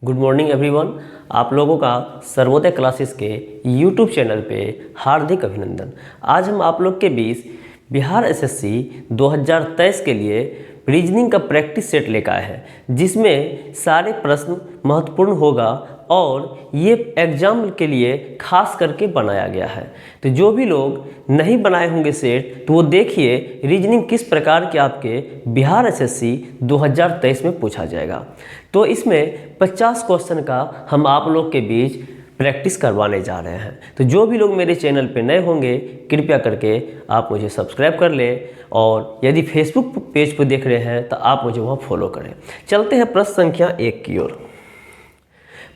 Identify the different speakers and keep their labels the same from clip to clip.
Speaker 1: Good morning everyone. आप लोगों का सर्वोदय क्लासेस के यूट्यूब चैनल पे हार्दिक अभिनंदन। आज हम आप लोग के बीच बिहार एसएससी 2023 के लिए रीजनिंग का प्रैक्टिस सेट लेकर आए हैं, जिसमें सारे प्रश्न महत्वपूर्ण होगा और ये एग्जाम के लिए खास करके बनाया गया है। तो जो भी लोग नहीं बनाए होंगे सेट, तो वो देखिए रीजनिंग किस प्रकार के आपके बिहार एसएससी 2023 में पूछा जाएगा। तो इसमें 50 क्वेश्चन का हम आप लोग के बीच प्रैक्टिस करवाने जा रहे हैं। तो जो भी लोग मेरे चैनल पे नए होंगे, कृपया करके आप मुझे सब्सक्राइब कर लें, और यदि फेसबुक पेज पर देख रहे हैं तो आप मुझे वहाँ फॉलो करें। चलते हैं प्रश्न संख्या 1 की ओर।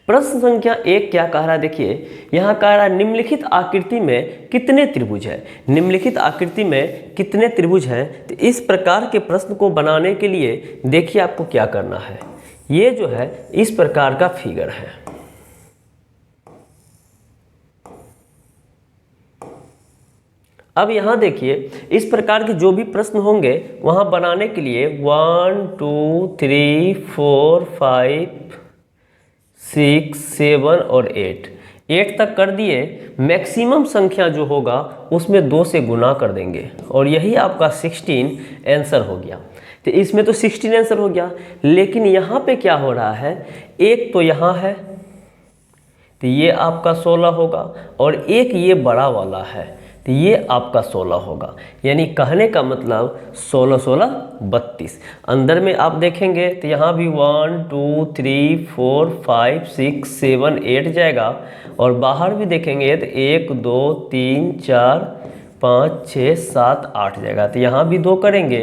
Speaker 1: प्रश्न संख्या 1 क्या कह रहा है, देखिए यहाँ कह रहा है निम्नलिखित आकृति में कितने त्रिभुज है। निम्नलिखित आकृति में कितने त्रिभुज हैं। तो इस प्रकार के प्रश्न को बनाने के लिए देखिए आपको क्या करना है। ये जो है इस प्रकार का फिगर है। अब यहाँ देखिए इस प्रकार के जो भी प्रश्न होंगे वहाँ बनाने के लिए 1 2 3 4 5 6 7 और 8 तक कर दिए। मैक्सिमम संख्या जो होगा उसमें 2 से गुना कर देंगे और यही आपका 16 आंसर हो गया। तो इसमें तो 16 आंसर हो गया, लेकिन यहाँ पे क्या हो रहा है, एक तो यहाँ है तो ये आपका 16 होगा, और एक ये बड़ा वाला है तो ये आपका 16 होगा। यानी कहने का मतलब 16 16 32। अंदर में आप देखेंगे तो यहाँ भी 1 2 3 4 5 6 7 8 जाएगा, और बाहर भी देखेंगे तो 1 2 3 4 5 6 7 8 जाएगा। तो यहाँ भी 2 करेंगे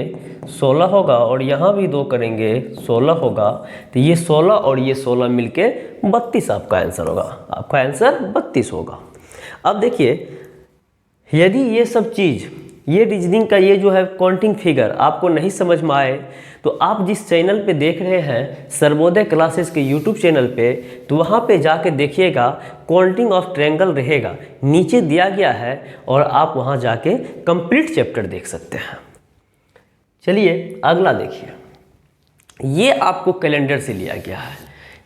Speaker 1: 16 होगा, और यहाँ भी 2 करेंगे 16 होगा। तो ये 16 और ये 16 मिलके 32 आपका आंसर होगा। आपका आंसर 32 होगा। अब देखिए यदि ये सब चीज़, ये रीजनिंग का ये जो है काउंटिंग फिगर आपको नहीं समझ में आए, तो आप जिस चैनल पे देख रहे हैं सर्वोदय क्लासेस के यूट्यूब चैनल पे, तो वहाँ पे जाके देखिएगा काउंटिंग ऑफ ट्रायंगल रहेगा, नीचे दिया गया है, और आप वहाँ जाके कंप्लीट चैप्टर देख सकते हैं। चलिए अगला देखिए, ये आपको कैलेंडर से लिया गया है।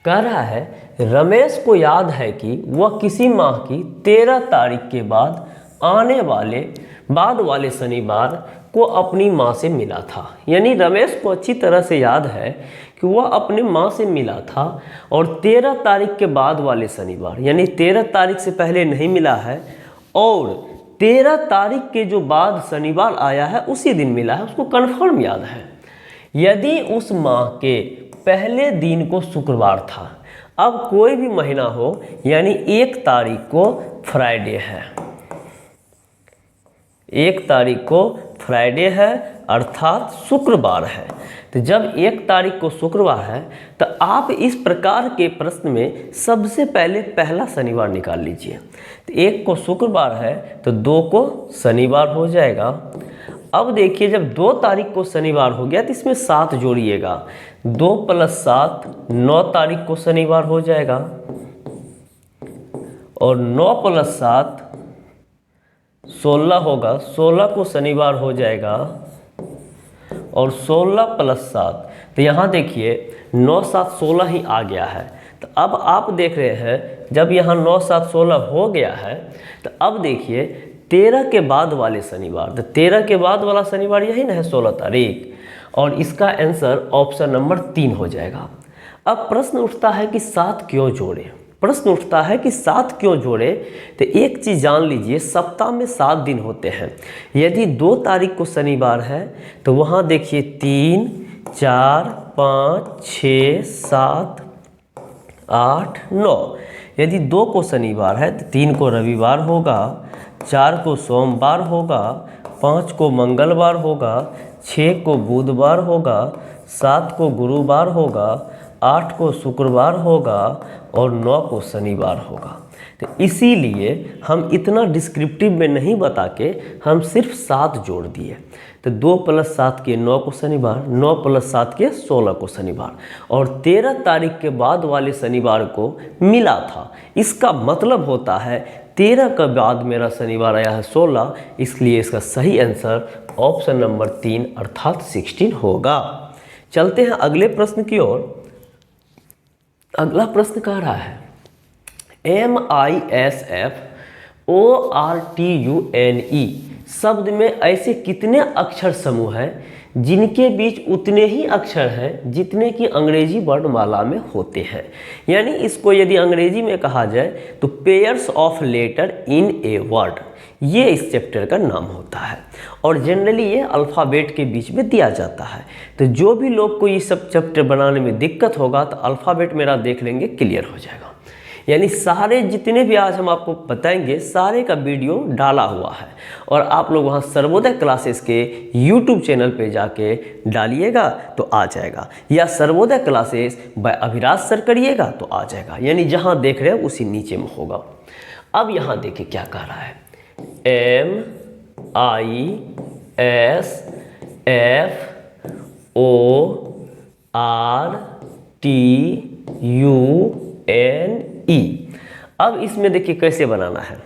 Speaker 1: कह रहा है रमेश को याद है कि वह किसी माह की 13 तारीख के बाद आने वाले शनिवार को अपनी माँ से मिला था। यानी रमेश को अच्छी तरह से याद है कि वह अपनी माँ से मिला था, और 13 तारीख के बाद वाले शनिवार, यानी 13 तारीख से पहले नहीं मिला है, और 13 तारीख के जो बाद शनिवार आया है उसी दिन मिला है, उसको कन्फर्म याद है। यदि उस माह के पहले दिन को शुक्रवार था, अब कोई भी महीना हो, यानी 1 तारीख को फ्राइडे है, 1 तारीख को फ्राइडे है अर्थात शुक्रवार है। तो जब 1 तारीख को शुक्रवार है तो आप इस प्रकार के प्रश्न में सबसे पहले पहला शनिवार निकाल लीजिए। तो 1 को शुक्रवार है तो 2 को शनिवार हो जाएगा। अब देखिए जब 2 तारीख को शनिवार हो गया तो इसमें 7 जोड़िएगा, 2 + 7 9 तारीख को शनिवार हो जाएगा, और 9 + 7 16 होगा, 16 को शनिवार हो जाएगा, और 16 + 7 तो यहाँ देखिए 9 7 16 ही आ गया है। तो अब आप देख रहे हैं जब यहाँ 9 7 16 हो गया है, तो अब देखिए 13 के बाद वाले शनिवार, तो 13 के बाद वाला शनिवार यही ना है 16 तारीख, और इसका आंसर ऑप्शन नंबर 3 हो जाएगा। अब प्रश्न उठता है कि 7 क्यों जोड़े। प्रश्न उठता है कि 7 क्यों जोड़े। तो एक चीज़ जान लीजिए, सप्ताह में 7 दिन होते हैं। यदि 2 तारीख को शनिवार है तो वहाँ देखिए 3 4 5 6 7 8 9। यदि 2 को शनिवार है तो 3 को रविवार होगा, 4 को सोमवार होगा, 5 को मंगलवार होगा, 6 को बुधवार होगा, 7 को गुरुवार होगा, 8 को शुक्रवार होगा, और 9 को शनिवार होगा। तो इसीलिए हम इतना डिस्क्रिप्टिव में नहीं बता के हम सिर्फ 7 जोड़ दिए। तो 2 + 7 के 9 को शनिवार, 9 + 7 के 16 को शनिवार, और 13 तारीख के बाद वाले शनिवार को मिला था। इसका मतलब होता है 13 के बाद मेरा शनिवार आया है 16, इसलिए इसका सही आंसर ऑप्शन नंबर 3 अर्थात 16 होगा। चलते हैं अगले प्रश्न की ओर। अगला प्रश्न कह रहा है MISFORTUNE शब्द में ऐसे कितने अक्षर समूह हैं जिनके बीच उतने ही अक्षर हैं जितने कि अंग्रेजी वर्णमाला में होते हैं। यानी इसको यदि अंग्रेजी में कहा जाए तो pairs of letter in a word, ये इस चैप्टर का नाम होता है और जनरली ये अल्फ़ाबेट के बीच में दिया जाता है। तो जो भी लोग को ये सब चैप्टर बनाने में दिक्कत होगा तो अल्फ़ाबेट मेरा देख लेंगे, क्लियर हो जाएगा। यानी सारे जितने भी आज हम आपको बताएंगे सारे का वीडियो डाला हुआ है और आप लोग वहाँ सर्वोदय क्लासेस के YouTube चैनल पे जाके डालिएगा तो आ जाएगा, या Sarvodaya classes bye Abhiraj sir करिएगा तो आ जाएगा। यानी जहाँ देख रहे हैं उसी नीचे में होगा। अब यहाँ देखिए क्या कह रहा है, MISFORTUNE। अब इसमें देखिए कैसे बनाना है।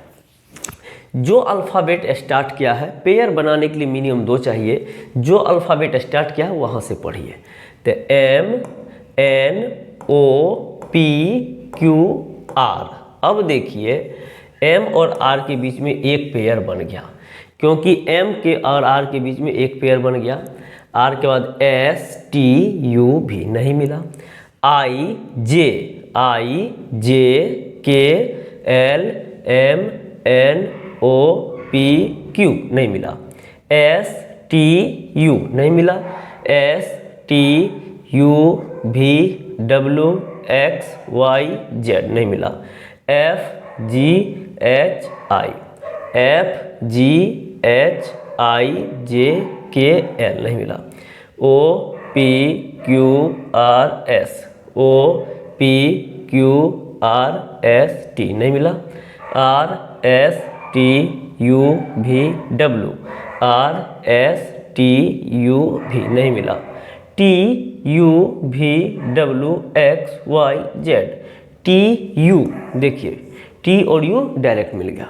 Speaker 1: जो अल्फ़ाबेट स्टार्ट किया है, पेयर बनाने के लिए मिनिमम 2 चाहिए, जो अल्फ़ाबेट स्टार्ट किया है वहाँ से पढ़िए। तो MNOPQR। अब देखिए M और R के बीच में एक पेयर बन गया, क्योंकि M के और R के बीच में एक पेयर बन गया। R के बाद STU भी नहीं मिला, IJKLMNOPQ नहीं मिला, STU नहीं मिला, STUVWXYZ नहीं मिला, FGHIJKL नहीं मिला, OPQRST नहीं मिला, RSTUVW भी नहीं मिला, TUVWXYZ। TU देखिए T और U डायरेक्ट मिल गया,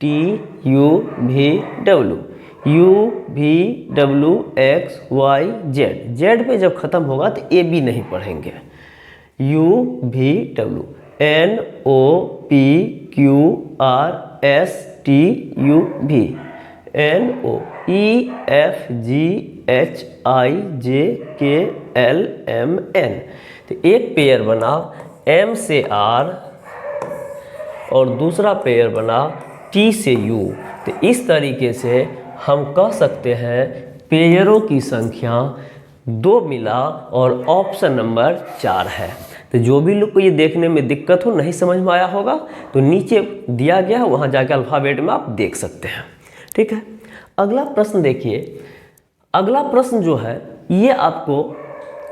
Speaker 1: TUVWXYZ। Z पे जब खत्म होगा तो AB नहीं पढ़ेंगे, UVW NOPQRSTUV NOEFGHIJKLMN। तो एक पेयर बना M से R और दूसरा पेयर बना T से U। तो इस तरीके से हम कह सकते हैं पेयरों की संख्या 2 मिला और ऑप्शन नंबर 4 है। तो जो भी लोग को ये देखने में दिक्कत हो, नहीं समझ में आया होगा तो नीचे दिया गया है, वहाँ जाके अल्फ़ाबेट में आप देख सकते हैं। ठीक है, अगला प्रश्न देखिए। अगला प्रश्न जो है ये आपको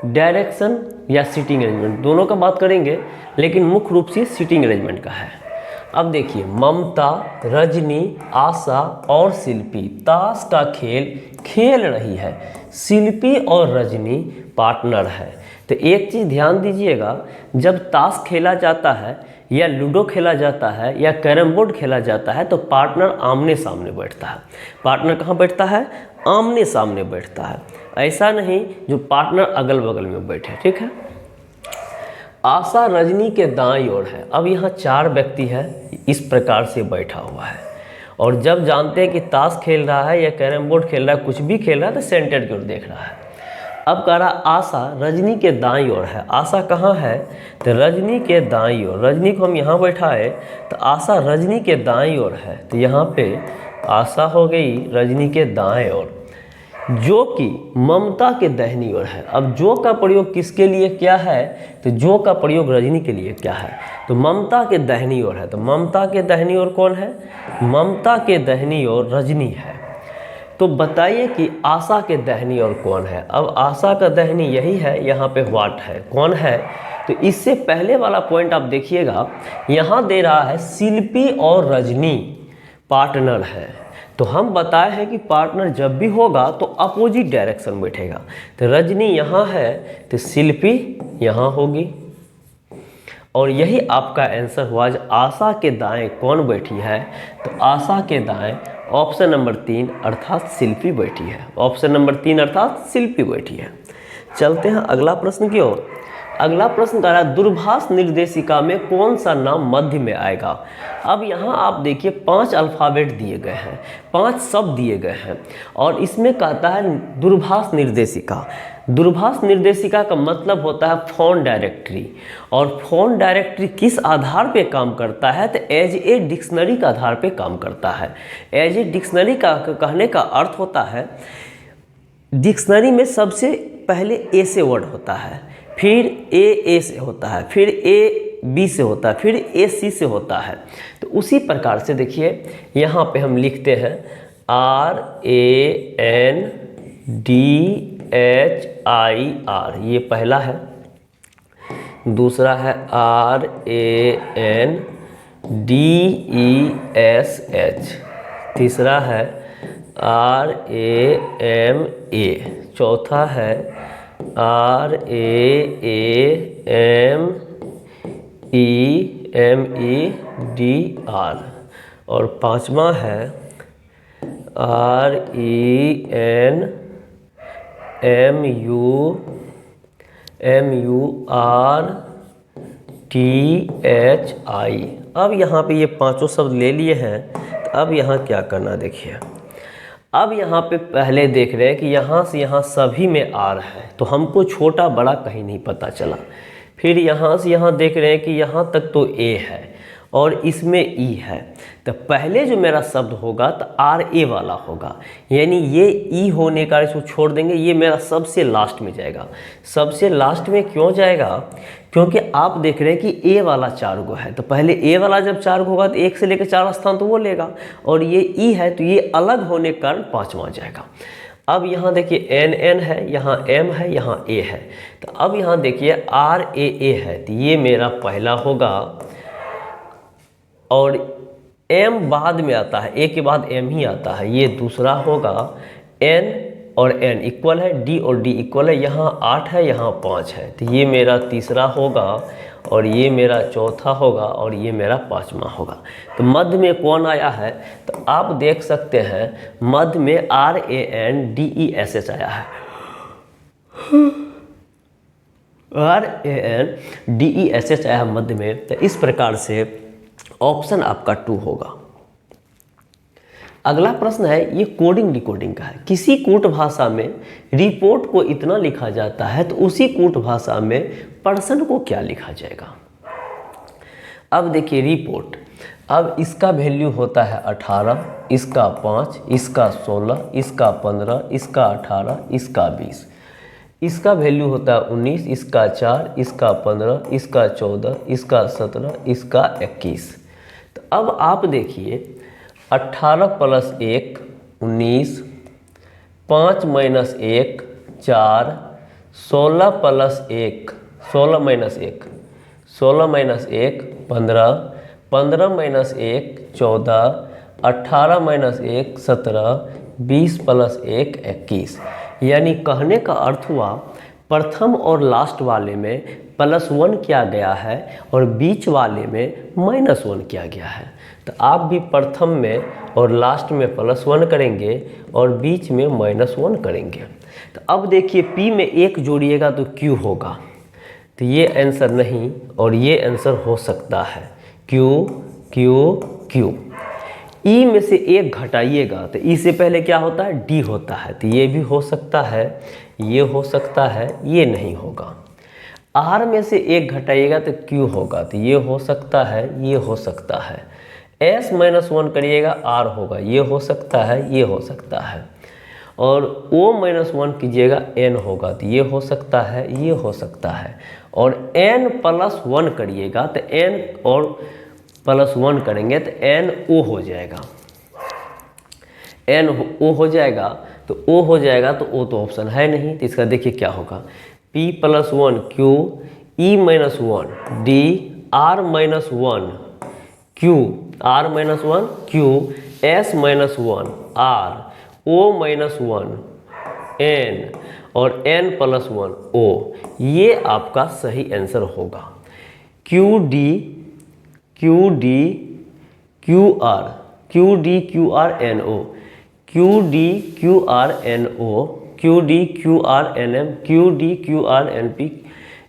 Speaker 1: डायरेक्शन या सीटिंग अरेंजमेंट दोनों का बात करेंगे, लेकिन मुख्य रूप से सीटिंग अरेंजमेंट का है। अब देखिए, ममता, रजनी, आशा और शिल्पी ताश का खेल खेल रही है। शिल्पी और रजनी पार्टनर है। तो एक चीज़ ध्यान दीजिएगा, जब ताश खेला जाता है या लूडो खेला जाता है या कैरम बोर्ड खेला जाता है तो पार्टनर आमने सामने बैठता है। पार्टनर कहाँ बैठता है? आमने सामने बैठता है, ऐसा नहीं जो पार्टनर अगल बगल में बैठे। ठीक है, आशा रजनी के दाईं ओर है। अब यहाँ 4 व्यक्ति है, इस प्रकार से बैठा हुआ है और जब जानते हैं कि ताश खेल रहा है या कैरम बोर्ड खेल रहा है, कुछ भी खेल रहा है, तो सेंटर की ओर देख रहा है। अब कह रहा आशा रजनी के दाईं ओर है। आशा कहाँ है? तो रजनी के दाईं ओर। रजनी को हम यहाँ बैठाए तो आशा रजनी के दाईं ओर है, तो यहाँ पे आशा हो गई रजनी के दाएं ओर, जो कि ममता के दाहिनी ओर है। अब जो का प्रयोग किसके लिए क्या है? तो जो का प्रयोग रजनी के लिए क्या है? तो ममता के दाहिनी ओर है। तो ममता के दाहिनी ओर कौन है? ममता के दाहिनी ओर रजनी है। तो बताइए कि आशा के दाहिनी ओर कौन है? अब आशा का दाहिनी यही है, यहाँ पे व्हाट है, कौन है? तो इससे पहले वाला पॉइंट आप देखिएगा, यहाँ दे रहा है शिल्पी और रजनी पार्टनर है। तो हम बताए हैं कि पार्टनर जब भी होगा तो अपोजिट डायरेक्शन बैठेगा। तो रजनी यहाँ है तो शिल्पी यहाँ होगी, और यही आपका आंसर हुआ। आशा के दाएं कौन बैठी है? तो आशा के दाएं ऑप्शन नंबर 3 अर्थात शिल्पी बैठी है। ऑप्शन नंबर 3 अर्थात शिल्पी बैठी है। चलते हैं अगला प्रश्न की ओर। अगला प्रश्न कह रहा है दूरभाष निर्देशिका में कौन सा नाम मध्य में आएगा। अब यहाँ आप देखिए 5 अल्फ़ाबेट दिए गए हैं, 5 शब्द दिए गए हैं और इसमें कहता है दूरभाष निर्देशिका। दूरभाष निर्देशिका का मतलब होता है फ़ोन डायरेक्टरी, और फ़ोन डायरेक्टरी किस आधार पे काम करता है, तो एज ए डिक्शनरी का आधार पे काम करता है। एज ए डिक्शनरी का कहने का अर्थ होता है डिक्शनरी में सबसे पहले ए से वर्ड होता है, फिर ए से होता है, फिर ए बी से होता है, फिर ए सी से होता है। तो उसी प्रकार से देखिए यहाँ पे हम लिखते हैं RANDHIR, ये पहला है। दूसरा है RANDESH, तीसरा है RAMA, चौथा है RAMEMEDR और पांचवा है RENMURTHI। अब यहाँ पे ये पांचों शब्द ले लिए हैं, तो अब यहाँ क्या करना देखिए। अब यहाँ पे पहले देख रहे हैं कि यहाँ से यहाँ सभी में आर है, तो हमको छोटा बड़ा कहीं नहीं पता चला। फिर यहाँ से यहाँ देख रहे हैं कि यहाँ तक तो ए है और इसमें ई है, तो पहले जो मेरा शब्द होगा तो RA वाला होगा, यानी ये ई होने का इसको छोड़ देंगे, ये मेरा सबसे लास्ट में जाएगा। सबसे लास्ट में क्यों जाएगा, क्योंकि आप देख रहे हैं कि ए वाला 4 गो है, तो पहले ए वाला जब 4 गो होगा तो 1 से लेकर 4 स्थान तो वो लेगा, और ये ई है तो ये अलग होने के कारण 5वां जाएगा। अब यहाँ देखिए NN है, यहाँ M है, यहाँ A है, तो अब यहाँ देखिए RAA है, तो ये मेरा पहला होगा, और M बाद में आता है, A के बाद M ही आता है, ये दूसरा होगा। N और N इक्वल है, D और D इक्वल है, यहाँ 8 है, यहाँ 5 है, तो ये मेरा तीसरा होगा, और ये मेरा चौथा होगा, और ये मेरा 5वां होगा। तो मध्य में कौन आया है, तो आप देख सकते हैं मध्य में RANDESH आया है। RANDESH आया है मध्य में, तो इस प्रकार से ऑप्शन आपका 2 होगा। अगला प्रश्न है, ये कोडिंग डिकोडिंग का है। किसी कूट भाषा में रिपोर्ट को इतना लिखा जाता है, तो उसी कूट भाषा में पर्सन को क्या लिखा जाएगा। अब देखिए रिपोर्ट, अब इसका वैल्यू होता है 18, इसका 5, इसका 16, इसका 15, इसका 18, इसका 20, इसका वैल्यू होता है 19, इसका 4, इसका 15, इसका 14, इसका 17, इसका 21। तो अब आप देखिए 18 + 1 19, 5 - 1 4, 16 + 1 16 - 1 16 - 1 15, 15 - 1 14, 18 - 1 17, 20 + 1 21। यानी कहने का अर्थ हुआ प्रथम और लास्ट वाले में +1 किया गया है और बीच वाले में -1 किया गया है। तो आप भी प्रथम में और लास्ट में +1 करेंगे और बीच में -1 करेंगे। तो अब देखिए P में 1 जोड़िएगा तो Q होगा, तो ये आंसर नहीं और ये आंसर हो सकता है Q Q Q। E में से 1 घटाइएगा तो E से पहले क्या होता है, D होता है, तो ये भी हो सकता है, ये हो सकता है, ये नहीं होगा। R में से 1 घटाइएगा तो Q होगा, तो ये हो सकता है, ये हो सकता है। S - 1 करिएगा R होगा, ये हो सकता है, ये हो सकता है। और O - 1 कीजिएगा N होगा, तो ये हो सकता है, ये हो सकता है। और N + 1 करिएगा तो N और +1 करेंगे तो NO हो जाएगा, NO हो जाएगा। तो O हो जाएगा तो O तो ऑप्शन है नहीं, तो इसका देखिए क्या होगा, P + 1 Q, E - 1 D, R - 1 Q, R - 1 Q, S - 1 R, O - 1 N और N + 1 O। ये आपका सही आंसर होगा। QD QD QR QD QR NO QD QR NO QD QR NM QD QR NP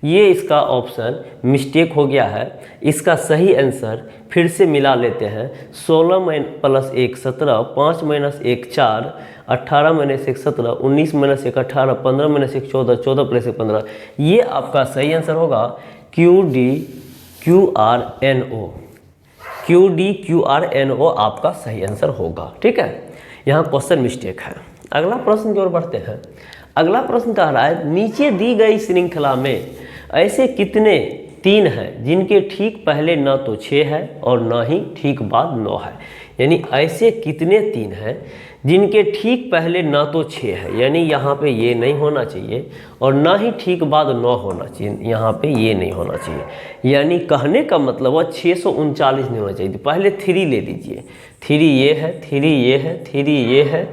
Speaker 1: ये इसका ऑप्शन मिस्टेक हो गया है। इसका सही आंसर फिर से मिला लेते हैं। 16 plus 1 17, 5 minus 1 4, 18 minus 1 17, 19 minus 1 18, 15 minus 1 14, 14 plus 1 15। ये आपका सही आंसर होगा QDQRNO। QDQRNO आपका सही आंसर होगा। ठीक है, यहाँ क्वेश्चन मिस्टेक है। अगला प्रश्न की ओर बढ़ते हैं। अगला प्रश्न कह रहा है नीचे दी गई श्रृंखला में ऐसे कितने 3 हैं जिनके ठीक पहले न तो 6 है और न ही ठीक बाद 9 है। यानी ऐसे कितने 3 हैं जिनके ठीक पहले न तो 6 है, यानी यहाँ पे ये नहीं होना चाहिए, और ना ही ठीक बाद 9 होना चाहिए, यहाँ पे ये नहीं होना चाहिए। यानी कहने का मतलब है 639 नहीं होना चाहिए। पहले 3 ले लीजिए, 3 ये है, 3 ये है, 3 ये है,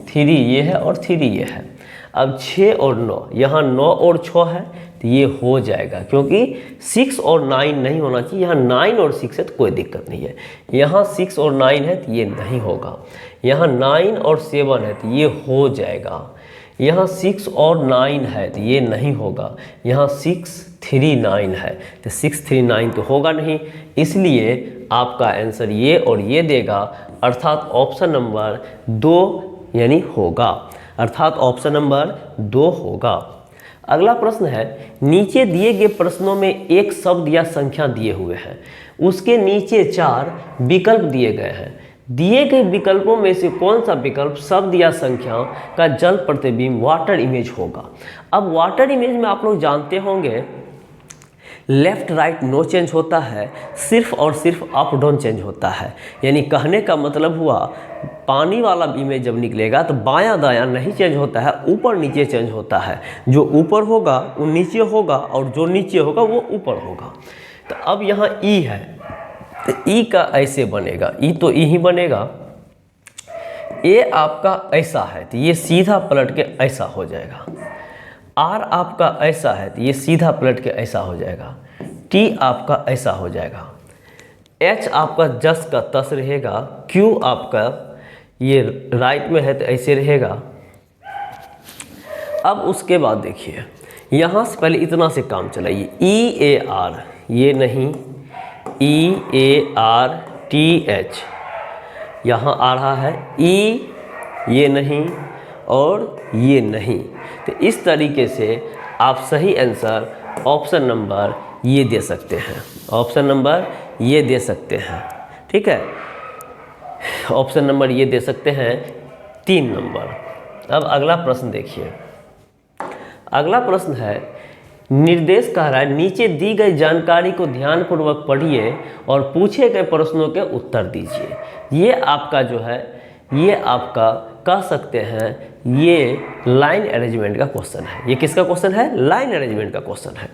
Speaker 1: 3 ये है और 3 ये है। अब 6 और 9, यहाँ 9 और 6 है तो ये हो जाएगा, क्योंकि 6 और 9 नहीं होना चाहिए। यहाँ 9 और 6 है तो कोई दिक्कत नहीं है। यहाँ 6 और 9 है तो ये नहीं होगा। यहाँ 9 और 7 है तो ये हो जाएगा। यहाँ 6 और 9 है तो ये नहीं होगा। यहाँ 6 3 9 है तो 6 3 9 तो होगा नहीं, इसलिए आपका आंसर ये और ये देगा, अर्थात ऑप्शन नंबर 2 यानी होगा, अर्थात ऑप्शन नंबर 2 होगा। अगला प्रश्न है नीचे दिए गए प्रश्नों में एक शब्द या संख्या दिए हुए हैं, उसके नीचे 4 विकल्प दिए गए हैं। दिए गए विकल्पों में से कौन सा विकल्प शब्द या संख्या का जल प्रतिबिंब वाटर इमेज होगा। अब वाटर इमेज में आप लोग जानते होंगे लेफ्ट राइट नो चेंज होता है, सिर्फ और सिर्फ अप डाउन चेंज होता है। यानी कहने का मतलब हुआ पानी वाला इमेज जब निकलेगा तो बायां दायां नहीं चेंज होता है, ऊपर नीचे चेंज होता है। जो ऊपर होगा वो नीचे होगा और जो नीचे होगा वो ऊपर होगा। तो अब यहाँ ई है तो ई का ऐसे बनेगा, ई तो ई ही बनेगा। ए आपका ऐसा है तो ये सीधा पलट के ऐसा हो जाएगा। आर आपका ऐसा है तो ये सीधा पलट के ऐसा हो जाएगा। टी आपका ऐसा हो जाएगा। एच आपका जस का तस रहेगा। क्यू आपका ये राइट में है तो ऐसे रहेगा। अब उसके बाद देखिए यहाँ से पहले इतना से काम चलाइए। ई ए आर ये नहीं, ई ए आर टी एच यहाँ आ रहा है, ई ये नहीं और ये नहीं। तो इस तरीके से आप सही आंसर ऑप्शन नंबर ये दे सकते हैं, ऑप्शन नंबर ये दे सकते हैं। ठीक है, ऑप्शन नंबर ये दे सकते हैं 3 नंबर। अब अगला प्रश्न देखिए। अगला प्रश्न है निर्देश कह रहा है नीचे दी गई जानकारी को ध्यानपूर्वक पढ़िए और पूछे गए प्रश्नों के उत्तर दीजिए। ये आपका जो है ये आपका कह सकते हैं ये लाइन अरेंजमेंट का क्वेश्चन है। ये किसका क्वेश्चन है? लाइन अरेंजमेंट का क्वेश्चन है।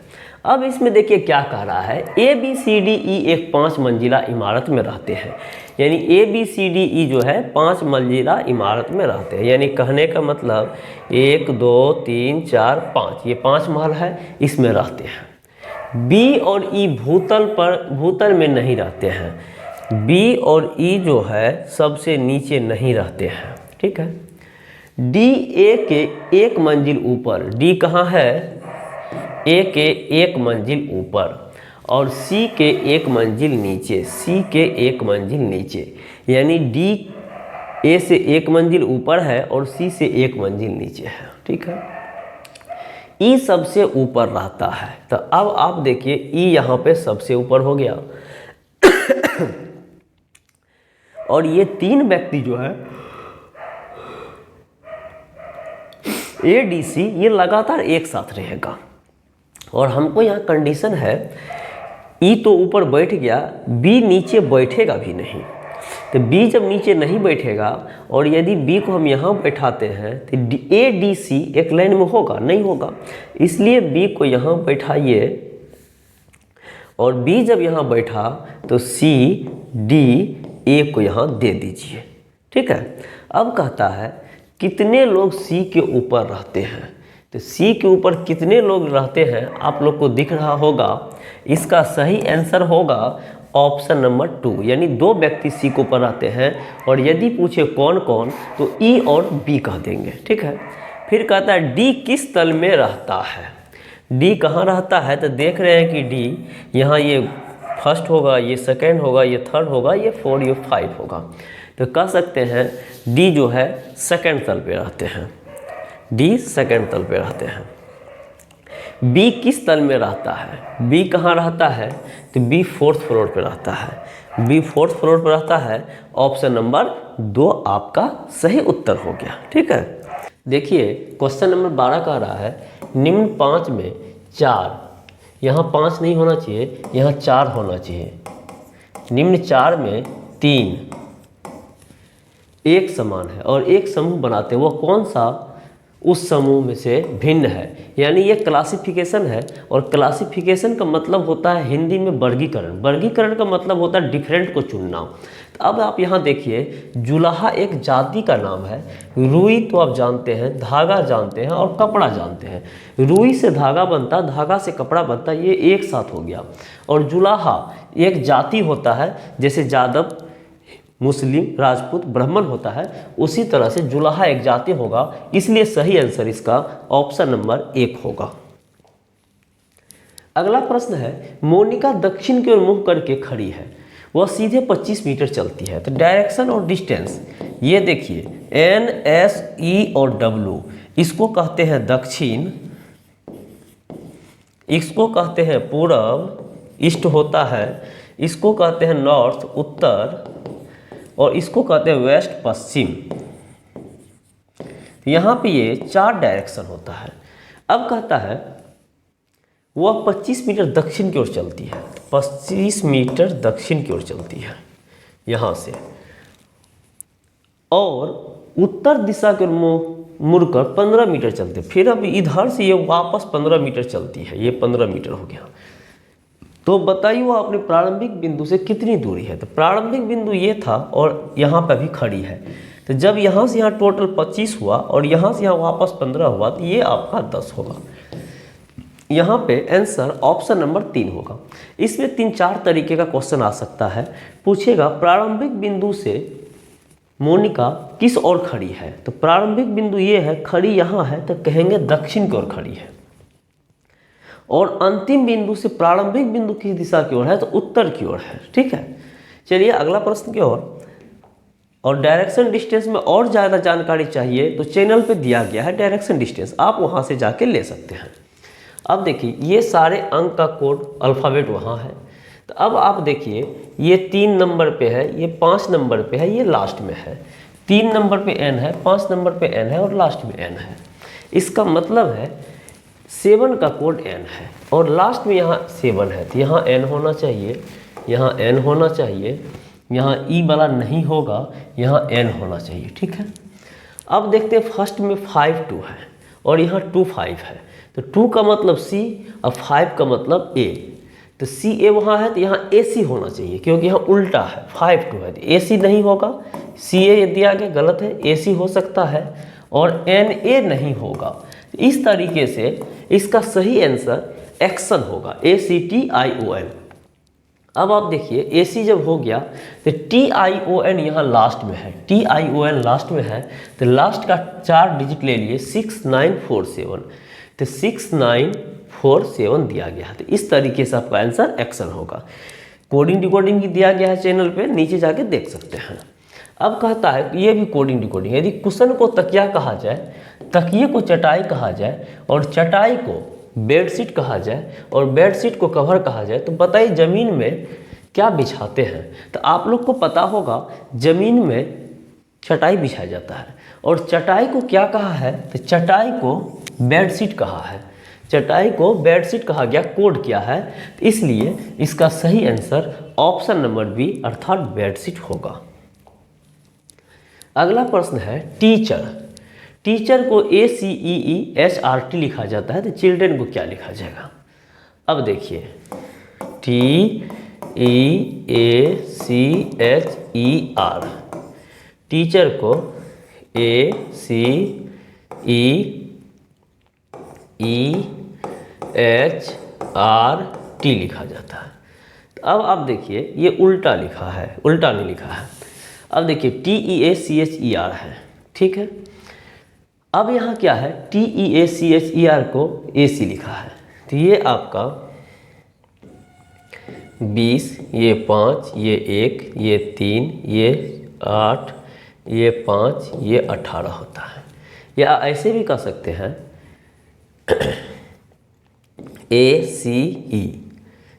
Speaker 1: अब इसमें देखिए क्या कह रहा है, A B C D E एक 5 मंजिला इमारत में रहते हैं। यानी A B C D E जो है 5 मंजिला इमारत में रहते हैं। यानी कहने का मतलब 1 2 3 4 5 ये 5 महल है, इसमें रहते हैं। बी और ई भूतल में नहीं रहते हैं। बी और ई जो है सबसे नीचे नहीं रहते हैं। ठीक है, डी ए के 1 मंजिल ऊपर, डी कहाँ है? ए के 1 मंजिल ऊपर और सी के 1 मंजिल नीचे, सी के 1 मंजिल नीचे। यानी डी ए से 1 मंजिल ऊपर है और सी से 1 मंजिल नीचे है। ठीक है, ई सबसे ऊपर रहता है। तो अब आप देखिए ई यहाँ पे सबसे ऊपर हो गया और ये 3 व्यक्ति जो है ए डी सी ये लगातार एक साथ रहेगा। और हमको यहाँ कंडीशन है ई तो ऊपर बैठ गया, बी नीचे बैठेगा भी नहीं। तो बी जब नीचे नहीं बैठेगा और यदि बी को हम यहाँ बैठाते हैं तो ए डी सी एक लाइन में होगा? नहीं होगा। इसलिए बी को यहाँ बैठाइए और बी जब यहाँ बैठा तो सी डी ए को यहाँ दे दीजिए। ठीक है, अब कहता है कितने लोग सी के ऊपर रहते हैं। तो सी के ऊपर कितने लोग रहते हैं आप लोग को दिख रहा होगा। इसका सही आंसर होगा ऑप्शन नंबर 2, यानी 2 व्यक्ति सी के ऊपर रहते हैं। और यदि पूछे कौन कौन तो ई और बी कह देंगे। ठीक है, फिर कहता है डी किस तल में रहता है। डी कहाँ रहता है, तो देख रहे हैं कि डी यहाँ ये फर्स्ट होगा, ये सेकेंड होगा, ये थर्ड होगा, ये 4, ये 5 होगा। तो कह सकते हैं डी जो है सेकेंड तल पे रहते हैं, डी सेकेंड तल पे रहते हैं। बी किस तल में रहता है, बी कहाँ रहता है, तो बी फोर्थ फ्लोर पे रहता है, बी फोर्थ फ्लोर पे रहता है। ऑप्शन नंबर 2 आपका सही उत्तर हो गया। ठीक है, देखिए क्वेश्चन नंबर 12 कह रहा है निम्न 5 में 4, यहाँ 5 नहीं होना चाहिए, यहाँ 4 होना चाहिए। निम्न 4 में 3 एक समान है और एक समूह बनाते हैं, वह कौन सा उस समूह में से भिन्न है। यानी ये क्लासिफिकेशन है, और क्लासिफिकेशन का मतलब होता है हिंदी में वर्गीकरण। वर्गीकरण का मतलब होता है डिफरेंट को चुनना। तो अब आप यहाँ देखिए, जुलाहा एक जाति का नाम है। रुई तो आप जानते हैं, धागा जानते हैं और कपड़ा जानते हैं। रुई से धागा बनता, धागा से कपड़ा बनता, ये एक साथ हो गया। और जुलाहा एक जाति होता है, जैसे यादव, मुस्लिम, राजपूत, ब्राह्मण होता है, उसी तरह से जुलाहा एक जाति होगा। इसलिए सही आंसर इसका ऑप्शन नंबर 1 होगा। अगला प्रश्न है, मोनिका दक्षिण की ओर मुंह करके खड़ी है, वह सीधे 25 मीटर चलती है। तो डायरेक्शन और डिस्टेंस ये देखिए, एन, एस, ई और डब्ल्यू, इसको कहते हैं दक्षिण, इसको कहते हैं पूरब, ईस्ट होता है, इसको कहते हैं नॉर्थ, उत्तर, और इसको कहते हैं वेस्ट, पश्चिम। यहाँ पे ये 4 डायरेक्शन होता है। अब कहता है वह 25 मीटर दक्षिण की ओर चलती है, 25 मीटर दक्षिण की ओर चलती है यहाँ से, और उत्तर दिशा की ओर मुड़कर 15 मीटर चलते। फिर अब इधर से ये वापस 15 मीटर चलती है, ये 15 मीटर हो गया। तो बताइए वो अपने प्रारंभिक बिंदु से कितनी दूरी है। तो प्रारंभिक बिंदु ये था और यहाँ पे भी खड़ी है। तो जब यहाँ से यहाँ टोटल 25 हुआ और यहाँ से यहाँ वापस 15 हुआ, तो ये आपका 10 होगा। यहाँ पे आंसर ऑप्शन नंबर 3 होगा। इसमें 3-4 तरीके का क्वेश्चन आ सकता है। पूछेगा प्रारंभिक बिंदु से मोनिका किस ओर खड़ी है। तो प्रारंभिक बिंदु ये है, खड़ी यहाँ है, तो कहेंगे दक्षिण की ओर खड़ी है। और अंतिम बिंदु से प्रारंभिक बिंदु किस दिशा की ओर है, तो उत्तर की ओर है। ठीक है, चलिए अगला प्रश्न की ओर। और डायरेक्शन डिस्टेंस में और ज़्यादा जानकारी चाहिए तो चैनल पे दिया गया है डायरेक्शन डिस्टेंस, आप वहाँ से जाके ले सकते हैं। अब देखिए ये सारे अंक का कोड अल्फ़ाबेट वहाँ है। तो अब आप देखिए ये 3 नंबर पे है, ये 5 नंबर पे है, ये लास्ट में है। 3 नंबर पे n है, 5 नंबर पे n है और लास्ट में n है। इसका मतलब है 7 का कोड n है और लास्ट में यहाँ 7 है, तो यहाँ n होना चाहिए, यहाँ n होना चाहिए, यहाँ e वाला नहीं होगा, यहाँ n होना चाहिए। ठीक है, अब देखते हैं फर्स्ट में 5 2 है और यहाँ 2 5 है। तो 2 का मतलब C और 5 का मतलब A। तो सी ए वहाँ है तो यहाँ ए सी होना चाहिए, क्योंकि यहाँ उल्टा है, 5 2 है तो ए सी नहीं होगा। सी ए दिया गया गलत है, ए सी हो सकता है और एन ए नहीं होगा। इस तरीके से इसका सही आंसर एक्शन होगा, ACTION। अब आप देखिए ए सी जब हो गया तो TION यहाँ लास्ट में है, TION लास्ट में है तो लास्ट का 4 डिजिट ले लिए 6947, तो 6947 दिया गया। तो इस तरीके से आपका आंसर एक्शन होगा। कोडिंग डिकोडिंग भी दिया गया है चैनल पे, नीचे जाके देख सकते हैं। अब कहता है ये भी कोडिंग डिकोडिंग, यदि कुशन को तकिया कहा जाए, तकिए को चटाई कहा जाए और चटाई को बेडशीट कहा जाए और बेडशीट को कवर कहा जाए, तो बताइए ज़मीन में क्या बिछाते हैं। तो आप लोग को पता होगा ज़मीन में चटाई बिछाया जाता है और चटाई को क्या कहा है, तो चटाई को बेडशीट कहा है, चटाई को बेडशीट कहा गया, कोड किया है। तो इसलिए इसका सही आंसर ऑप्शन नंबर बी अर्थात बेडशीट होगा। अगला प्रश्न है टीचर। टीचर को ACEEHRT लिखा जाता है तो चिल्ड्रेन को क्या लिखा जाएगा। अब देखिए TEACHER, टीचर को ACEEHRT लिखा जाता है। तो अब आप देखिए ये उल्टा लिखा है, उल्टा नहीं लिखा है। अब देखिए TEACHER है, ठीक है। अब यहाँ क्या है, TEACHER को AC लिखा है, तो ये आपका 20, ये 5, ये 1, ये 3, ये 8, ये 5, ये 18 होता है। या ऐसे भी कर सकते हैं ACE,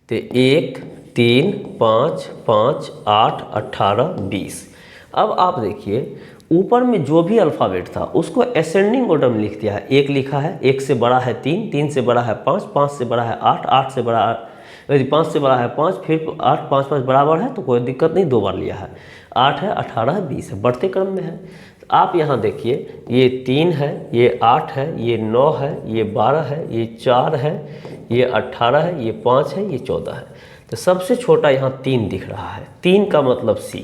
Speaker 1: तो 1, 3, 5, 5, 8, 18, 20। अब आप देखिए ऊपर में जो भी अल्फ़ाबेट था उसको असेंडिंग ऑर्डर में लिख दिया है। 1 लिखा है, 1 से बड़ा है 3, 3 से बड़ा है 5, 5 से बड़ा है 8, 8 से बड़ा यदि 5 से बड़ा है 5, फिर 8, 5, 5 बराबर है तो कोई दिक्कत नहीं, 2 बार लिया है। 8 है, 18 है, 20 है, बढ़ते क्रम में है। तो आप यहाँ देखिए ये 3 है, ये 8 है, ये 9 है, ये 12 है, ये 4 है, ये 18 है, ये 5 है, ये 14 है। तो सबसे छोटा यहाँ 3 दिख रहा है, 3 का मतलब C,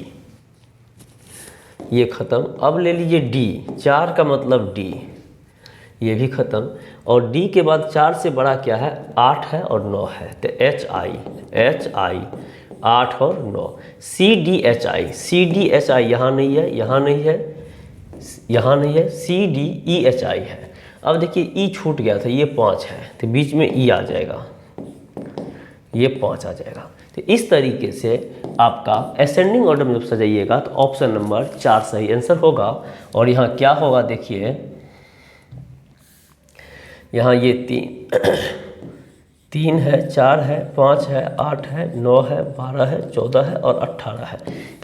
Speaker 1: ये ख़त्म। अब ले लीजिए D, 4 का मतलब D, ये भी ख़त्म। और D के बाद 4 से बड़ा क्या है, 8 है और 9 है, तो HI 8 और 9। CDHI यहाँ नहीं है, यहाँ नहीं है, यहाँ नहीं है, CDEHI है। अब देखिए E छूट गया था, ये 5 है तो बीच में E आ जाएगा, ये 5 आ जाएगा। तो इस तरीके से आपका असेंडिंग ऑर्डर में जब सजाइएगा तो ऑप्शन नंबर 4 सही आंसर होगा। और यहाँ क्या होगा देखिए, यहाँ ये 3 है, 4 है, 5 है, 8 है, 9 है, 12 है, 14 है और 18 है,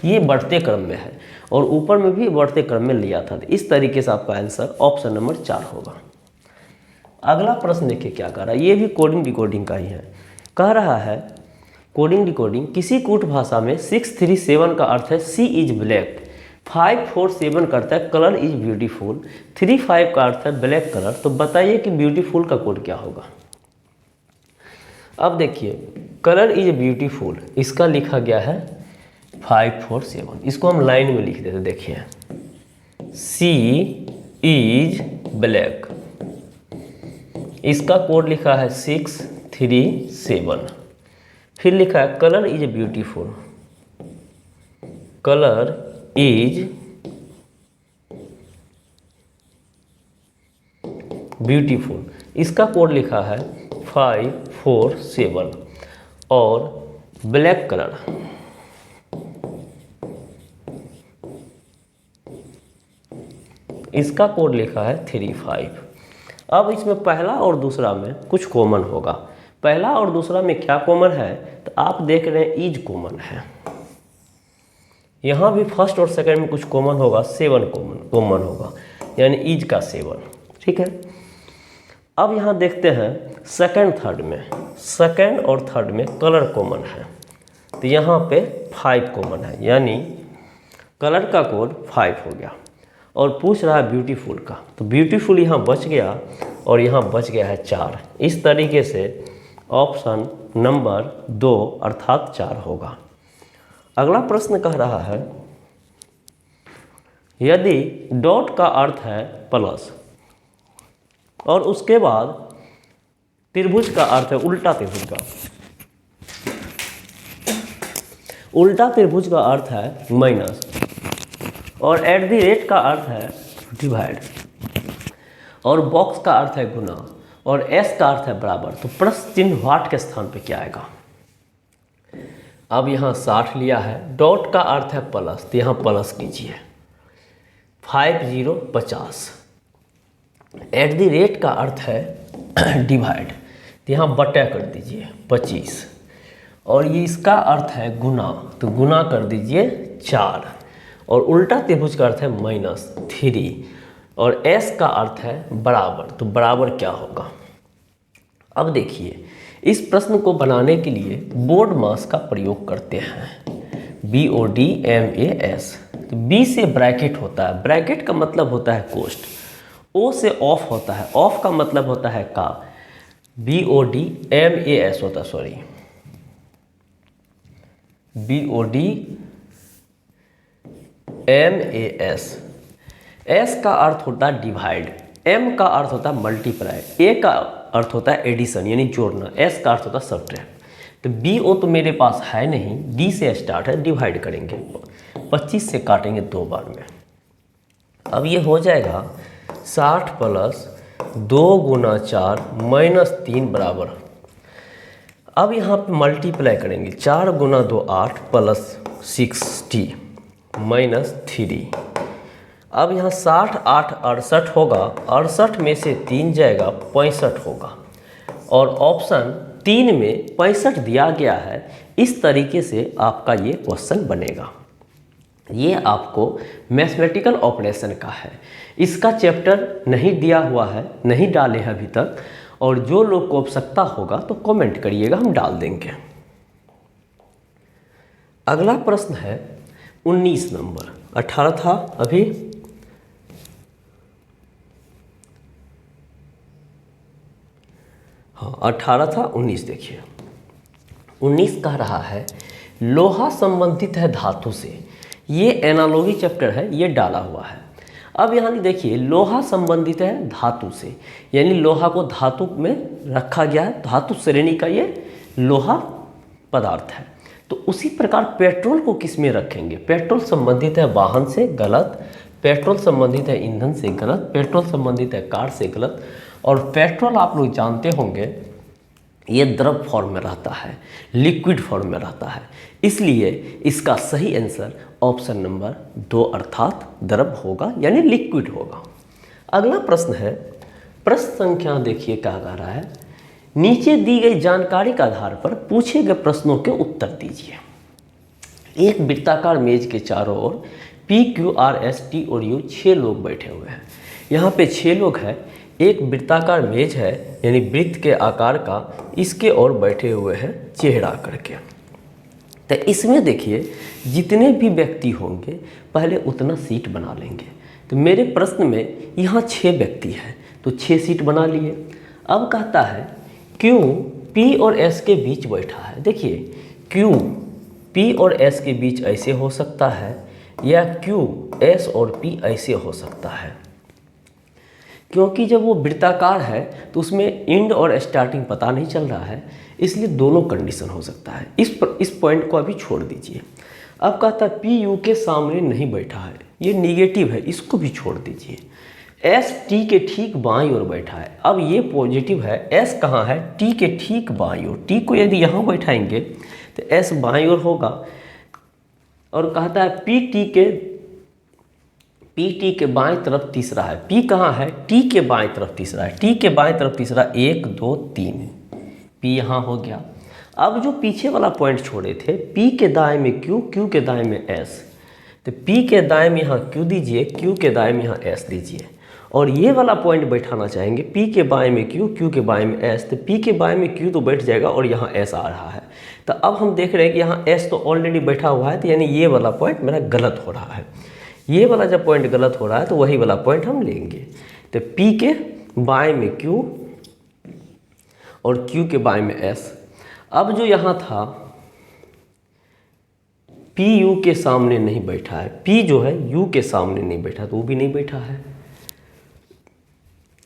Speaker 1: ये बढ़ते क्रम में है और ऊपर में भी बढ़ते क्रम में लिया था। तो इस तरीके से आपका आंसर ऑप्शन नंबर 4 होगा। अगला प्रश्न देखिए क्या कह रहा है, ये भी कोडिंग डिकोडिंग का ही है। कह रहा है कोडिंग डिकोडिंग, किसी कूट भाषा में 637 का अर्थ है सी इज ब्लैक, 547 करता है कलर इज ब्यूटीफुल, 35 का अर्थ है ब्लैक कलर। तो बताइए कि ब्यूटीफुल का कोड क्या होगा। अब देखिए कलर इज ब्यूटीफुल, इसका लिखा गया है 547, इसको हम लाइन में लिख देते। देखिए सी इज ब्लैक, इसका कोड लिखा है 637। फिर लिखा है colour is beautiful, colour is beautiful, इसका कोड लिखा है 547। और ब्लैक कलर, इसका कोड लिखा है 35। अब इसमें पहला और दूसरा में कुछ कॉमन होगा। पहला और दूसरा में क्या कॉमन है, तो आप देख रहे हैं इज कॉमन है। यहाँ भी फर्स्ट और सेकंड में कुछ कॉमन होगा, 7 कॉमन होगा, यानी इज का 7। ठीक है। अब यहाँ देखते हैं सेकंड थर्ड में, सेकंड और थर्ड में कलर कॉमन है, तो यहाँ पे 5 कॉमन है, यानी कलर का कोड 5 हो गया। और पूछ रहा है ब्यूटीफुल का, तो ब्यूटीफुल यहाँ बच गया और यहाँ बच गया है 4। इस तरीके से ऑप्शन नंबर 2 अर्थात 4 होगा। अगला प्रश्न कह रहा है, यदि डॉट का अर्थ है प्लस और उसके बाद त्रिभुज का अर्थ है उल्टा त्रिभुज का, उल्टा त्रिभुज का अर्थ है माइनस, और एट द रेट का अर्थ है डिवाइड, और बॉक्स का अर्थ है गुना, और एस का अर्थ है बराबर, तो प्रश्न चिन्ह वाट के स्थान पे क्या आएगा। अब यहाँ 60 लिया है, डॉट का अर्थ है प्लस, तो यहाँ प्लस कीजिए, 50 50। एट द रेट का अर्थ है डिवाइड, तो यहाँ बटा कर दीजिए 25, और ये इसका अर्थ है गुना, तो गुना कर दीजिए 4, और उल्टा त्रिभुज का अर्थ है -3, और एस का अर्थ है बराबर, तो बराबर क्या होगा। अब देखिए इस प्रश्न को बनाने के लिए बोर्ड मास का प्रयोग करते हैं, BODMAS। तो B से ब्रैकेट होता है, ब्रैकेट का मतलब होता है कोष्ठ, O से ऑफ होता है, ऑफ का मतलब होता है का, BODMAS होता है, सॉरी BODMAS। S का अर्थ होता है डिवाइड, M का अर्थ होता है मल्टीप्लाई, A का अर्थ होता है एडिशन यानी जोड़ना, S का अर्थ होता है सब्ट्रैक्ट। तो BO तो मेरे पास है नहीं, D से स्टार्ट है, डिवाइड करेंगे, 25 से काटेंगे 2 बार में। अब ये हो जाएगा 60 + 2 × 4 -3 बराबर अब यहाँ पे मल्टीप्लाई करेंगे, 4 गुना 2 8 प्लस 60 माइनस 3। अब यहाँ 60 8 68 होगा, 68 में से 3 जाएगा 65 होगा, और ऑप्शन 3 में 65 दिया गया है। इस तरीके से आपका ये क्वेश्चन बनेगा। ये आपको मैथमेटिकल ऑपरेशन का है। इसका चैप्टर नहीं दिया हुआ है, नहीं डाले हैं अभी तक, और जो लोग को आवश्यकता होगा तो कमेंट करिएगा, हम डाल देंगे। अगला प्रश्न है 19 नंबर, 18 था अभी, हाँ 18 था, 19 देखिए। 19 कह रहा है लोहा संबंधित है धातु से। ये एनालॉजी चैप्टर है, ये डाला हुआ है। अब यहाँ देखिए लोहा संबंधित है धातु से, यानी लोहा को धातु में रखा गया है, धातु श्रेणी का ये लोहा पदार्थ है। तो उसी प्रकार पेट्रोल को किस में रखेंगे? पेट्रोल संबंधित है वाहन से, गलत। पेट्रोल संबंधित है ईंधन से, गलत। पेट्रोल संबंधित है कार से, गलत। और पेट्रोल आप लोग जानते होंगे ये द्रव फॉर्म में रहता है, लिक्विड फॉर्म में रहता है, इसलिए इसका सही आंसर ऑप्शन नंबर 2 अर्थात द्रव होगा, यानी लिक्विड होगा। अगला प्रश्न है, प्रश्न संख्या देखिए क्या कह रहा है, नीचे दी गई जानकारी के आधार पर पूछे गए प्रश्नों के उत्तर दीजिए। एक वृत्ताकार मेज के चारों ओर P, Q, R, S, T और U 6 लोग बैठे हुए हैं। यहाँ पे 6 लोग हैं। एक वृत्ताकार मेज है, यानी वृत्त के आकार का, इसके ओर बैठे हुए हैं चेहरा करके। तो इसमें देखिए जितने भी व्यक्ति होंगे पहले उतना सीट बना लेंगे। तो मेरे प्रश्न में यहाँ 6 व्यक्ति हैं, तो 6 सीट बना लिए। अब कहता है Q P और S के बीच बैठा है। देखिए Q P और S के बीच ऐसे हो सकता है, या Q S और P ऐसे हो सकता है। क्योंकि जब वो वृत्ताकार है तो उसमें एंड और स्टार्टिंग पता नहीं चल रहा है, इसलिए दोनों कंडीशन हो सकता है। इस पॉइंट को अभी छोड़ दीजिए। अब कहता है P U के सामने नहीं बैठा है, ये निगेटिव है, इसको भी छोड़ दीजिए। S T के ठीक बाईं ओर बैठा है, अब ये पॉजिटिव है। S कहाँ है? T के ठीक बाईं ओर। T को यदि यहाँ बैठाएंगे तो S बाईं ओर होगा। और कहता है PT के बाएं तरफ तीसरा है। P कहाँ है? T के बाएं तरफ तीसरा है। T के बाएं तरफ तीसरा 1 2 3, P यहाँ हो गया। अब जो पीछे वाला पॉइंट छोड़े थे, P के दाएं में Q, Q के दाएं में S, तो P के दाएं में यहाँ Q दीजिए, Q के दाएं में यहाँ S दीजिए। और ये वाला पॉइंट बैठाना चाहेंगे, P के बाएं में Q, Q के बाएं में S, तो P के बाएं में Q तो बैठ जाएगा और यहाँ S आ रहा है। तो अब हम देख रहे हैं कि यहाँ S तो ऑलरेडी बैठा हुआ है, तो यानी ये वाला पॉइंट मेरा गलत हो रहा है। ये वाला जब पॉइंट गलत हो रहा है तो वही वाला पॉइंट हम लेंगे। तो P के बाएं में Q और Q के बाएं में S। अब जो यहाँ था P U के सामने नहीं बैठा है, P जो है U के सामने नहीं बैठा, तो वो भी नहीं बैठा है।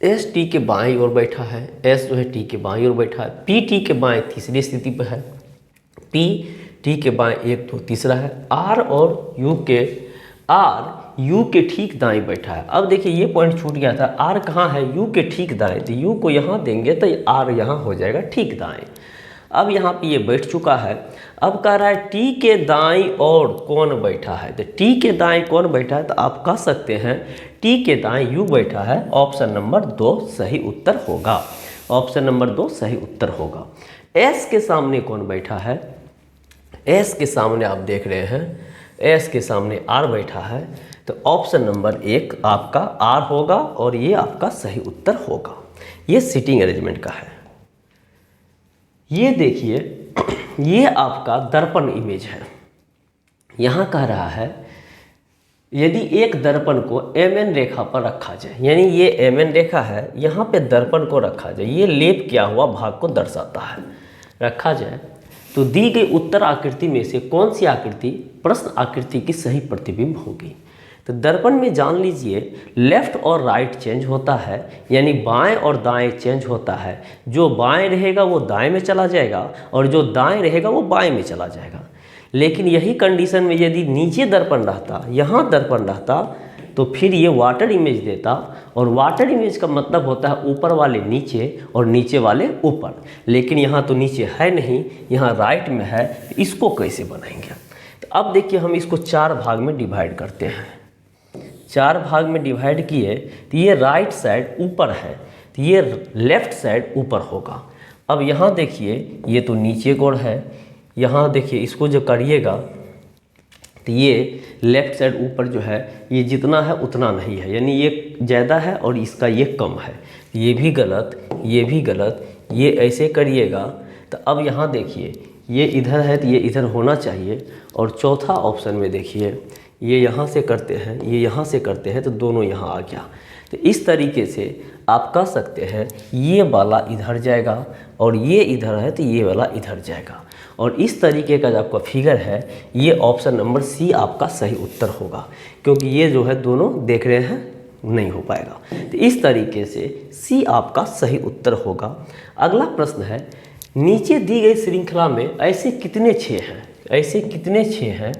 Speaker 1: S T के बाएं ओर बैठा है, S जो है T के बाएं ओर बैठा है। P T के बाएं तीसरी स्थिति पर है, P T के बाएं 1 2 तीसरा है। R और U के U के ठीक दाएं बैठा है। अब देखिए ये पॉइंट छूट गया था, R कहाँ है? U के ठीक दाएं, तो U को यहाँ देंगे तो R यहाँ हो जाएगा ठीक दाएं। अब यहाँ पे ये बैठ चुका है। अब कह रहा है T के दाएं और कौन बैठा है? तो T के दाएं कौन बैठा है? तो आप कह सकते हैं T के दाएं U बैठा है। ऑप्शन नंबर 2 सही उत्तर होगा। ऑप्शन नंबर 2 सही उत्तर होगा। S के सामने कौन बैठा है? S के सामने आप देख रहे हैं, S के सामने R बैठा है, तो ऑप्शन नंबर 1 आपका R होगा और ये आपका सही उत्तर होगा। ये सीटिंग अरेंजमेंट का है। ये देखिए ये आपका दर्पण इमेज है। यहाँ कह रहा है यदि एक दर्पण को MN रेखा पर रखा जाए, यानी ये MN रेखा है, यहाँ पे दर्पण को रखा जाए, ये लेप किया हुआ भाग को दर्शाता है, रखा जाए, तो दी गई उत्तर आकृति में से कौन सी आकृति प्रश्न आकृति की सही प्रतिबिंब होगी? तो दर्पण में जान लीजिए लेफ्ट और राइट चेंज होता है, यानी बाएं और दाएं चेंज होता है। जो बाएं रहेगा वो दाएं में चला जाएगा और जो दाएं रहेगा वो बाएं में चला जाएगा। लेकिन यही कंडीशन में यदि नीचे दर्पण रहता, यहाँ दर्पण रहता, तो फिर ये वाटर इमेज देता, और वाटर इमेज का मतलब होता है ऊपर वाले नीचे और नीचे वाले ऊपर, लेकिन यहाँ तो नीचे है नहीं, यहाँ राइट में है, तो इसको कैसे बनाएंगे। तो अब देखिए हम इसको 4 भाग में डिवाइड करते हैं। 4 भाग में डिवाइड किए तो ये राइट साइड ऊपर है, तो ये लेफ्ट साइड ऊपर होगा। अब यहाँ देखिए ये तो नीचे कोण है, यहाँ देखिए इसको जो करिएगा तो ये लेफ्ट साइड ऊपर जो है ये जितना है उतना नहीं है, यानी ये ज़्यादा है और इसका ये कम है। ये भी गलत, ये भी गलत, ये ऐसे करिएगा। तो अब यहाँ देखिए ये इधर है तो ये इधर होना चाहिए, और चौथा ऑप्शन में देखिए ये यहाँ से करते हैं, ये यहाँ से करते हैं, तो दोनों यहाँ आ गया। तो इस तरीके से आप कह सकते हैं ये वाला इधर जाएगा और ये इधर है तो ये वाला इधर जाएगा, और इस तरीके का जो आपका फिगर है ये ऑप्शन नंबर सी आपका सही उत्तर होगा, क्योंकि ये जो है दोनों देख रहे हैं नहीं हो पाएगा। तो इस तरीके से सी आपका सही उत्तर होगा। अगला प्रश्न है, नीचे दी गई श्रृंखला में ऐसे कितने 6 हैं, ऐसे कितने 6 हैं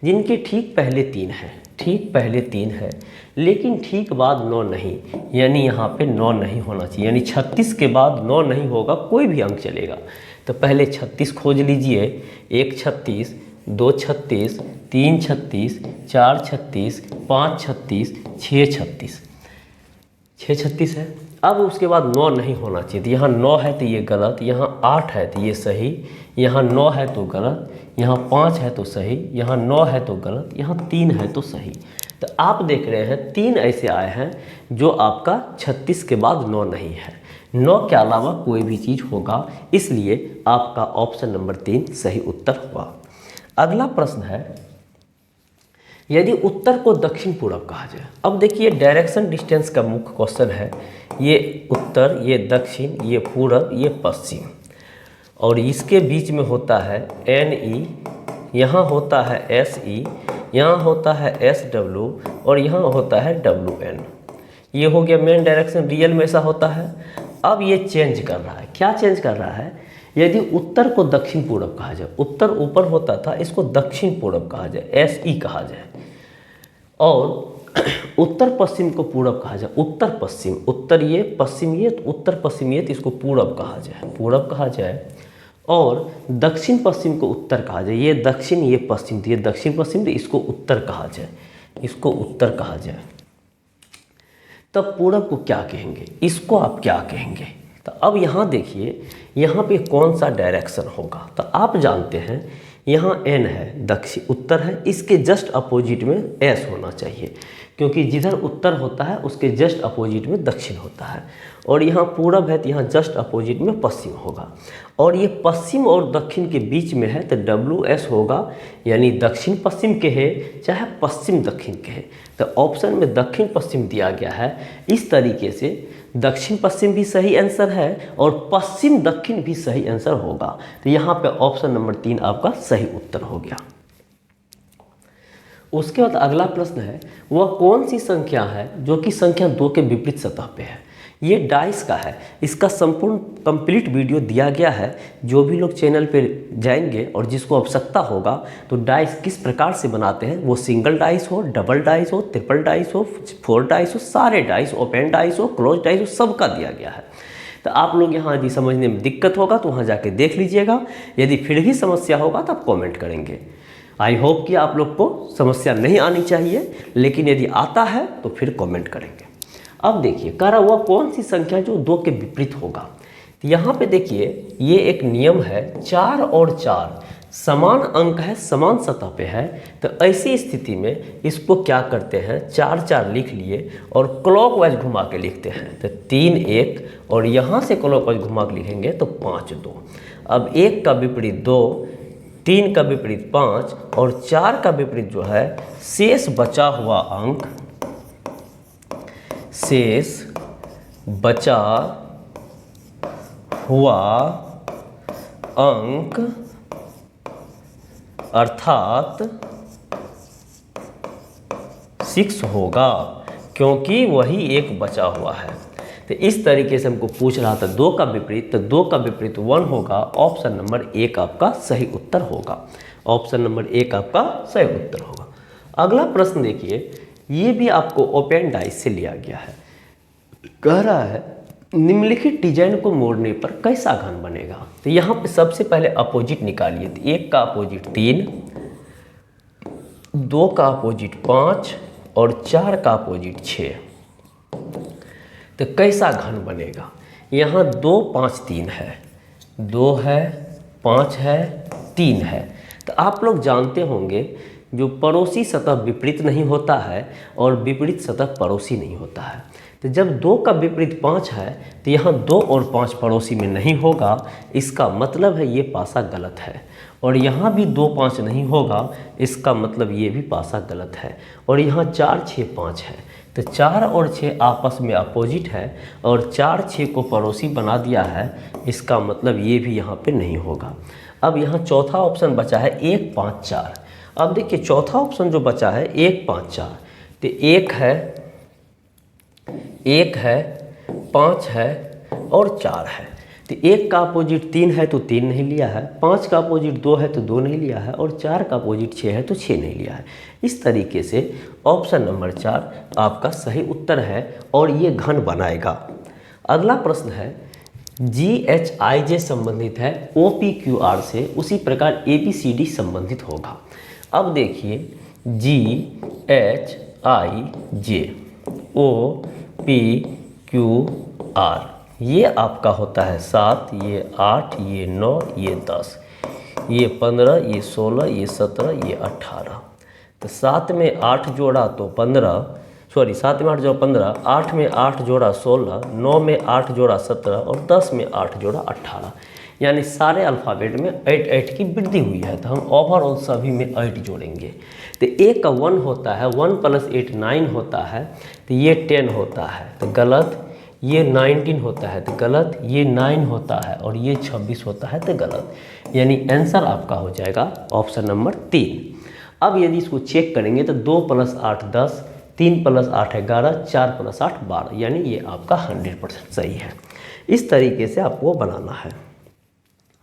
Speaker 1: जिनके ठीक पहले 3 हैं, ठीक पहले 3 है लेकिन ठीक बाद 9 नहीं, यानी यहाँ पे 9 नहीं होना चाहिए, यानी 36 के बाद 9 नहीं होगा, कोई भी अंक चलेगा। तो पहले 36 खोज लीजिए, 1 36, 2 36, 3 36, 4 36, 5 36, 6 36, 6 36 है। अब उसके बाद 9 नहीं होना चाहिए, तो यहाँ 9 है तो ये गलत, यहाँ 8 है तो ये सही, यहाँ 9 है तो गलत, यहाँ 5 है तो सही, यहाँ 9 है तो गलत, यहाँ 3 है तो सही। तो आप देख रहे हैं 3 ऐसे आए हैं जो आपका 36 के बाद 9 नहीं है, 9 के अलावा कोई भी चीज़ होगा, इसलिए आपका ऑप्शन नंबर 3 सही उत्तर हुआ। अगला प्रश्न है, यदि उत्तर को दक्षिण पूर्व कहा जाए। अब देखिए डायरेक्शन डिस्टेंस का मुख्य क्वेश्चन है, ये उत्तर, ये दक्षिण, ये पूर्व, ये पश्चिम, और इसके बीच में होता है NE, यहाँ होता है SE, यहाँ होता है SW, और यहाँ होता है WN। ये हो गया मेन डायरेक्शन, रियल में ऐसा होता है। अब ये चेंज कर रहा है, क्या चेंज कर रहा है, यदि उत्तर को दक्षिण पूर्व कहा जाए, उत्तर ऊपर होता था, इसको दक्षिण पूर्व कहा जाए, SE कहा जाए, और उत्तर पश्चिम को पूर्व कहा जाए, उत्तर पश्चिम, उत्तर ये पश्चिम ये, तो उत्तर पश्चिम ये, तो इसको पूर्व कहा जाए, पूर्व कहा जाए, और दक्षिण पश्चिम को उत्तर कहा जाए, ये दक्षिण ये पश्चिम, तो ये दक्षिण पश्चिम, तो इसको उत्तर कहा जाए, इसको उत्तर कहा जाए। तब पूर्व को क्या कहेंगे, इसको आप क्या कहेंगे। तो अब यहाँ देखिए यहाँ पे कौन सा डायरेक्शन होगा, तो आप जानते हैं यहाँ N है, दक्षिण उत्तर है, इसके जस्ट अपोजिट में S होना चाहिए, क्योंकि जिधर उत्तर होता है उसके जस्ट अपोजिट में दक्षिण होता है, और यहाँ पूरब है तो यहाँ जस्ट अपोजिट में पश्चिम होगा, और ये पश्चिम और दक्षिण के बीच में है तो WS होगा, यानी दक्षिण पश्चिम के है चाहे पश्चिम दक्षिण के है। तो ऑप्शन में दक्षिण पश्चिम दिया गया है, इस तरीके से दक्षिण पश्चिम भी सही आंसर है और पश्चिम दक्षिण भी सही आंसर होगा। तो यहाँ पे ऑप्शन नंबर 3 आपका सही उत्तर हो गया। उसके बाद अगला प्रश्न है, वह कौन सी संख्या है जो कि संख्या 2 के विपरीत सतह पे है। ये डाइस का है, इसका संपूर्ण कंप्लीट वीडियो दिया गया है, जो भी लोग चैनल पे जाएंगे और जिसको आवश्यकता होगा तो डाइस किस प्रकार से बनाते हैं, वो सिंगल डाइस हो, डबल डाइस हो, ट्रिपल डाइस हो, 4 डाइस हो, सारे डाइस, ओपन डाइस हो, क्लोज डाइस हो, सबका दिया गया है। तो आप लोग यहाँ यदि समझने में दिक्कत होगा तो वहाँ जाके देख लीजिएगा, यदि फिर भी समस्या होगा तो आप कॉमेंट करेंगे। आई होप कि आप लोग को समस्या नहीं आनी चाहिए, लेकिन यदि आता है तो फिर कमेंट करेंगे। अब देखिए कह रहा हुआ कौन सी संख्या जो 2 के विपरीत होगा। तो यहाँ पे देखिए ये एक नियम है, 4 और 4 समान अंक है, समान सतह पे है, तो ऐसी स्थिति में इसको क्या करते हैं, 4 4 लिख लिए और क्लॉकवाइज घुमा के लिखते हैं। तो 3 1 और यहाँ से क्लॉकवाइज घुमा के लिखेंगे तो 5 2। अब 1 का विपरीत 2, 3 का विपरीत 5 और 4 का विपरीत जो है शेष बचा हुआ अंक, शेष बचा हुआ अंक अर्थात 6 होगा, क्योंकि वही एक बचा हुआ है। तो इस तरीके से हमको पूछ रहा था 2 का विपरीत, तो 2 का विपरीत 1 होगा, ऑप्शन नंबर 1 आपका सही उत्तर होगा, ऑप्शन नंबर 1 आपका सही उत्तर होगा। अगला प्रश्न देखिए, ये भी आपको ओपन डाइस से लिया गया है। कह रहा है निम्नलिखित डिजाइन को मोड़ने पर कैसा घन बनेगा। तो यहाँ पे सबसे पहले अपोजिट निकालिए। तो 1 का अपोजिट 3, 2 का अपोजिट 5 और 4 का अपोजिट 6। तो कैसा घन बनेगा। यहाँ 2 5 3 है, 2 है 5 है 3 है। तो आप लोग जानते होंगे जो पड़ोसी सतह विपरीत नहीं होता है और विपरीत सतह पड़ोसी नहीं होता है। तो जब 2 का विपरीत 5 है तो यहाँ 2 और 5 पड़ोसी में नहीं होगा, इसका मतलब है ये पासा गलत है। और यहाँ भी 2 5 नहीं होगा, इसका मतलब ये भी पासा गलत है। और यहाँ 4 6 5 है, तो 4 और 6 आपस में अपोजिट है और 4 6 को पड़ोसी बना दिया है, इसका मतलब ये भी यहाँ पे नहीं होगा। अब यहाँ चौथा ऑप्शन बचा है 1 5 4। अब देखिए चौथा ऑप्शन जो बचा है 1 5 4, तो 1 है 5 है और 4 है। तो 1 का अपोजिट 3 है तो 3 नहीं लिया है, 5 का अपोजिट 2 है तो 2 नहीं लिया है और 4 का अपोजिट 6 है तो 6 नहीं लिया है। इस तरीके से ऑप्शन नंबर 4 आपका सही उत्तर है और ये घन बनाएगा। अगला प्रश्न है GHIJ संबंधित है OPQR से, उसी प्रकार ABCD संबंधित होगा। अब देखिए GHIJ OPQR ये आपका होता है 7, ये 8, ये 9, ये 10, ये 15, ये 16, ये 17, ये 18। तो 7 में 8 जोड़ा तो 15, 7 में 8 जोड़ा 15, 8 में 8 जोड़ा 16, 9 में 8 जोड़ा 17 और 10 में 8 जोड़ा 18। यानी सारे अल्फ़ाबेट में 8 8 की वृद्धि हुई है। तो हम ओवरऑल सभी में 8 जोड़ेंगे। तो एक का 1 होता है, 1 + 8 9 होता है, तो ये 10 होता है तो गलत। ये 19 होता है तो गलत, ये 9 होता है और ये 26 होता है तो गलत। यानी आंसर आपका हो जाएगा ऑप्शन नंबर 3। अब यदि इसको चेक करेंगे तो 2 + 8 10, 3 + 8 11, 4 + 8 12, यानी ये आपका 100% सही है। इस तरीके से आपको बनाना है।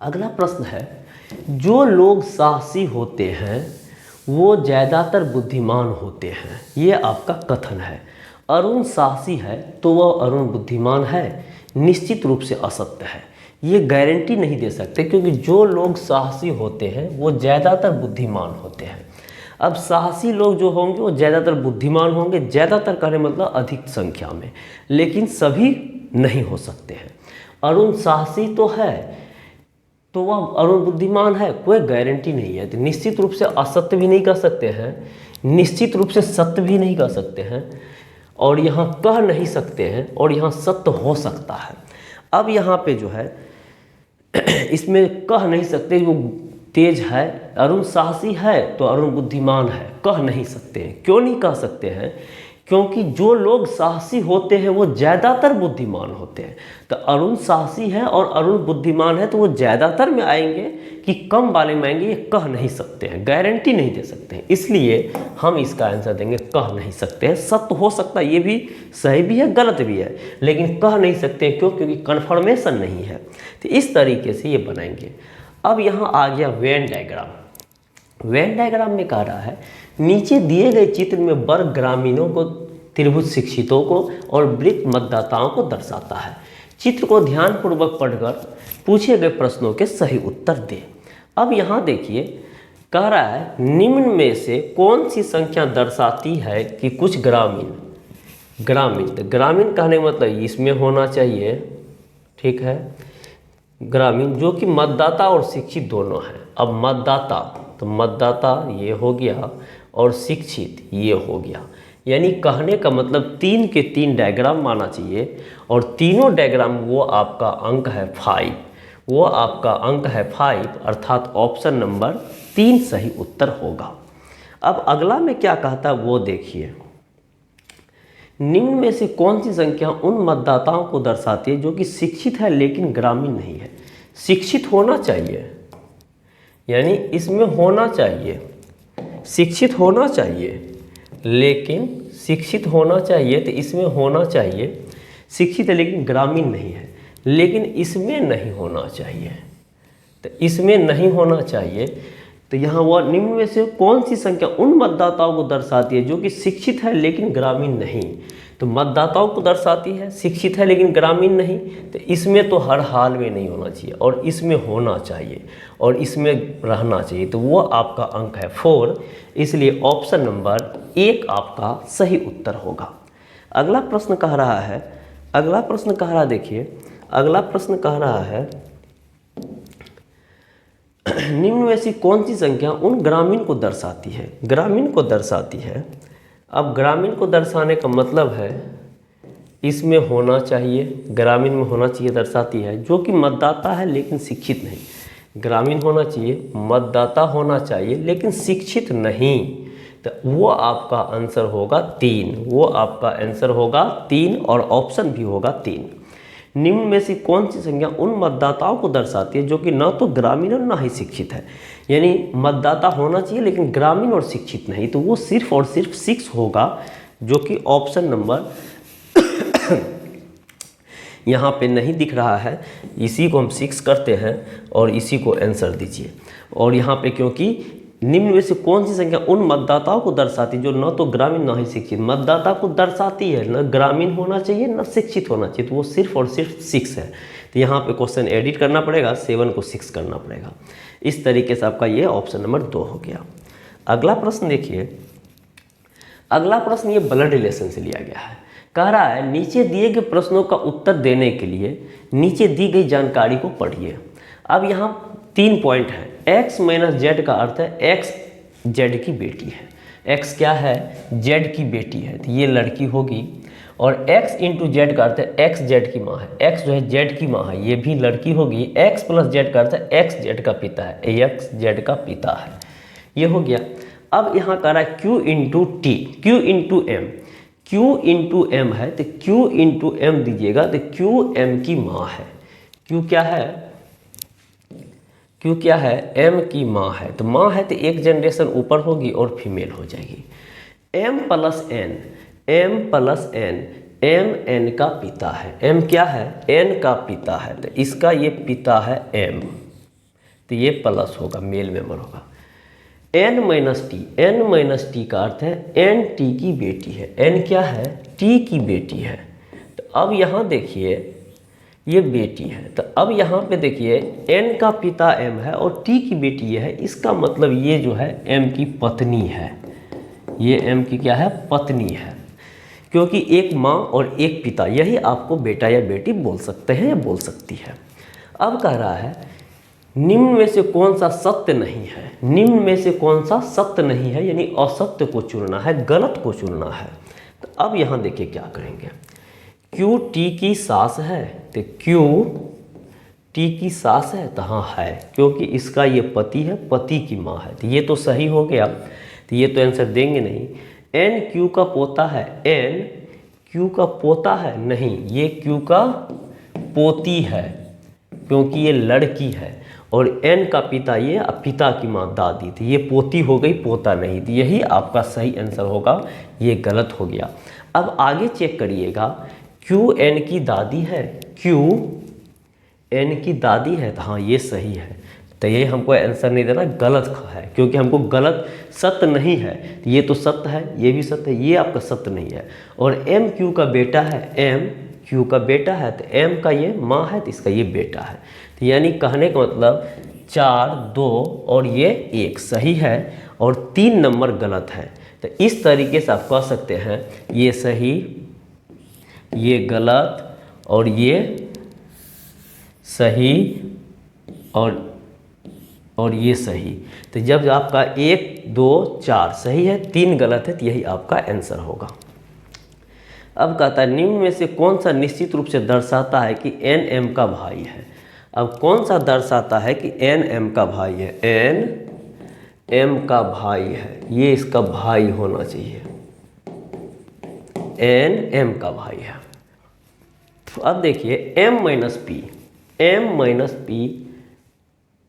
Speaker 1: अगला प्रश्न है जो लोग साहसी होते हैं वो ज़्यादातर बुद्धिमान होते हैं, ये आपका कथन है। अरुण साहसी है तो वह अरुण बुद्धिमान है, निश्चित रूप से असत्य है। ये गारंटी नहीं दे सकते क्योंकि जो लोग साहसी होते हैं वो ज़्यादातर बुद्धिमान होते हैं। अब साहसी लोग जो होंगे वो ज़्यादातर बुद्धिमान होंगे, ज़्यादातर कहने मतलब अधिक संख्या में, लेकिन सभी नहीं हो सकते हैं। अरुण साहसी तो है तो वह अरुण बुद्धिमान है, कोई गारंटी नहीं है। तो निश्चित रूप से असत्य भी नहीं कह सकते हैं, निश्चित रूप से सत्य भी नहीं कह सकते हैं, और यहाँ कह नहीं सकते हैं, और यहाँ सत्य हो सकता है। अब यहाँ पे जो है इसमें कह नहीं सकते, वो तेज है, अरुण साहसी है तो अरुण बुद्धिमान है, कह नहीं सकते हैं। क्यों नहीं कह सकते हैं? क्योंकि जो लोग साहसी होते हैं वो ज़्यादातर बुद्धिमान होते हैं। तो अरुण साहसी है और अरुण बुद्धिमान है तो वो ज़्यादातर में आएंगे कि कम वाले में आएंगे, ये कह नहीं सकते हैं, गारंटी नहीं दे सकते हैं। इसलिए हम इसका आंसर देंगे कह नहीं सकते हैं। सत्य हो सकता है, ये भी सही भी है गलत भी है, लेकिन कह नहीं सकते क्यों? क्योंकि कन्फर्मेशन नहीं है। तो इस तरीके से ये बनाएंगे। अब यहाँ आ गया वेन डायग्राम। वेन डायग्राम में कह रहा है नीचे दिए गए चित्र में वर्ग ग्रामीणों को, त्रिभुज शिक्षितों को और वृत्त मतदाताओं को दर्शाता है। चित्र को ध्यानपूर्वक पढ़कर पूछे गए प्रश्नों के सही उत्तर दें। अब यहाँ देखिए कह रहा है निम्न में से कौन सी संख्या दर्शाती है कि कुछ ग्रामीण तो ग्रामीण कहने मतलब इसमें होना चाहिए, ठीक है, ग्रामीण जो कि मतदाता और शिक्षित दोनों हैं। अब मतदाता तो मतदाता ये हो गया और शिक्षित ये हो गया। यानी कहने का मतलब 3 के 3 डायग्राम माना चाहिए और तीनों डायग्राम वो आपका अंक है 5, वो आपका अंक है 5, अर्थात ऑप्शन नंबर 3 सही उत्तर होगा। अब अगला में क्या कहता है वो देखिए, निम्न में से कौन सी संख्या उन मतदाताओं को दर्शाती है जो कि शिक्षित है लेकिन ग्रामीण नहीं है। शिक्षित होना चाहिए, यानी इसमें होना चाहिए, शिक्षित होना चाहिए, लेकिन शिक्षित होना चाहिए तो इसमें होना चाहिए शिक्षित है लेकिन ग्रामीण नहीं है, लेकिन इसमें नहीं होना चाहिए। तो इसमें नहीं होना चाहिए तो यहाँ वह निम्न में से कौन सी संख्या उन मतदाताओं को दर्शाती है जो कि शिक्षित है लेकिन ग्रामीण नहीं। तो मतदाताओं को दर्शाती है, शिक्षित है लेकिन ग्रामीण नहीं, तो इसमें तो हर हाल में नहीं होना चाहिए और इसमें होना चाहिए और इसमें रहना चाहिए, तो वो आपका अंक है 4। इसलिए ऑप्शन नंबर 1 आपका सही उत्तर होगा। अगला प्रश्न कह रहा है, देखिए अगला प्रश्न कह रहा है निम्न में से कौन सी संख्या उन ग्रामीण को दर्शाती है, ग्रामीण को दर्शाती है। अब ग्रामीण को दर्शाने का मतलब है इसमें होना चाहिए, ग्रामीण में होना चाहिए, दर्शाती है जो कि मतदाता है लेकिन शिक्षित नहीं। ग्रामीण होना चाहिए, मतदाता होना चाहिए लेकिन शिक्षित नहीं, तो वो आपका आंसर होगा 3, वो आपका आंसर होगा 3 और ऑप्शन भी होगा 3। निम्न में से कौन सी संख्या उन मतदाताओं को दर्शाती है जो कि न तो ग्रामीण और न ही शिक्षित है। यानी मतदाता होना चाहिए लेकिन ग्रामीण और शिक्षित नहीं, तो वो सिर्फ और सिर्फ 6 होगा, जो कि ऑप्शन नंबर यहाँ पे नहीं दिख रहा है, इसी को हम 6 करते हैं और इसी को आंसर दीजिए। और यहाँ पे क्योंकि निम्न में से कौन सी संख्या उन मतदाताओं को दर्शाती है जो न तो ग्रामीण न ही शिक्षित, मतदाता को दर्शाती है, न ग्रामीण होना चाहिए न शिक्षित होना चाहिए, तो वो सिर्फ और सिर्फ 6 है। तो यहाँ पे क्वेश्चन एडिट करना पड़ेगा, 7 को 6 करना पड़ेगा। इस तरीके से आपका ये ऑप्शन नंबर 2 हो गया। अगला प्रश्न देखिए, अगला प्रश्न ये ब्लड रिलेशन से लिया गया है। कह रहा है नीचे दिए गए प्रश्नों का उत्तर देने के लिए नीचे दी गई जानकारी को पढ़िए। अब यहाँ 3 पॉइंट है। x माइनस जेड का अर्थ है x जेड की बेटी है, x क्या है, जेड की बेटी है, तो ये लड़की होगी। और x इंटू जेड का अर्थ है x जेड की माँ है, x जो है जेड की माँ है, ये भी लड़की होगी। x प्लस जेड का अर्थ है x जेड का पिता है, x जेड का पिता है, ये हो गया। अब यहाँ कह रहा है q into T, q into M, q into M है तो q इंटू एम दीजिएगा, तो q m की माँ है, q क्या है, q क्या है, m की माँ है, तो माँ है तो एक जनरेशन ऊपर होगी और फीमेल हो जाएगी। m plus n, m plus n, m n का पिता है, m क्या है, n का पिता है, तो इसका ये पिता है m, तो ये प्लस होगा, मेल मेंबर होगा। n minus T, n minus T का अर्थ है n t की बेटी है, n क्या है, t की बेटी है। तो अब यहाँ देखिए ये बेटी है, तो अब यहाँ पे देखिए n का पिता m है और t की बेटी ये है, इसका मतलब ये जो है m की पत्नी है, ये m की क्या है, पत्नी है, क्योंकि एक माँ और एक पिता, यही आपको बेटा या बेटी बोल सकते हैं या बोल सकती है। अब कह रहा है निम्न में से कौन सा सत्य नहीं है, निम्न में से कौन सा सत्य नहीं है, यानी असत्य को चुनना है, गलत को चुनना है। तो अब यहाँ देखिए क्या करेंगे, क्यू टी की सास है, तो क्यू टी की सास है, तो हाँ है, क्योंकि इसका ये पति है, पति की माँ है, तो ये तो सही हो गया, तो ये तो आंसर देंगे नहीं। एन क्यू का पोता है, एन क्यू का पोता है, नहीं, ये क्यू का पोती है, क्योंकि ये लड़की है। और एन का पिता, ये पिता की माँ दादी थी, ये पोती हो गई, पोता नहीं थी, यही आपका सही आंसर होगा, ये गलत हो गया। अब आगे चेक करिएगा, क्यू एन की दादी है, क्यू एन की दादी है, तो हाँ ये सही है, तो ये हमको आंसर नहीं देना, गलत है, क्योंकि हमको गलत सत्य नहीं है, तो ये तो सत्य है, ये भी सत्य है, ये आपका सत्य नहीं है। और एम क्यू का बेटा है, एम क्यू का बेटा है, तो एम का ये माँ है, तो इसका ये बेटा है, तो यानी कहने का मतलब 4, 2 और ये 1 सही है और 3 नंबर गलत है। तो इस तरीके से आप कह सकते हैं ये सही, ये गलत और ये सही और ये सही। तो जब आपका 1, 2, 4 सही है, 3 गलत है, तो यही आपका आंसर होगा। अब कहता है निम्न में से कौन सा निश्चित रूप से दर्शाता है कि एन एम का भाई है। अब कौन सा दर्शाता है कि एन एम का भाई है, एन एम का भाई है, ये इसका भाई होना चाहिए, एन एम का भाई है। अब देखिए m minus P, m minus P,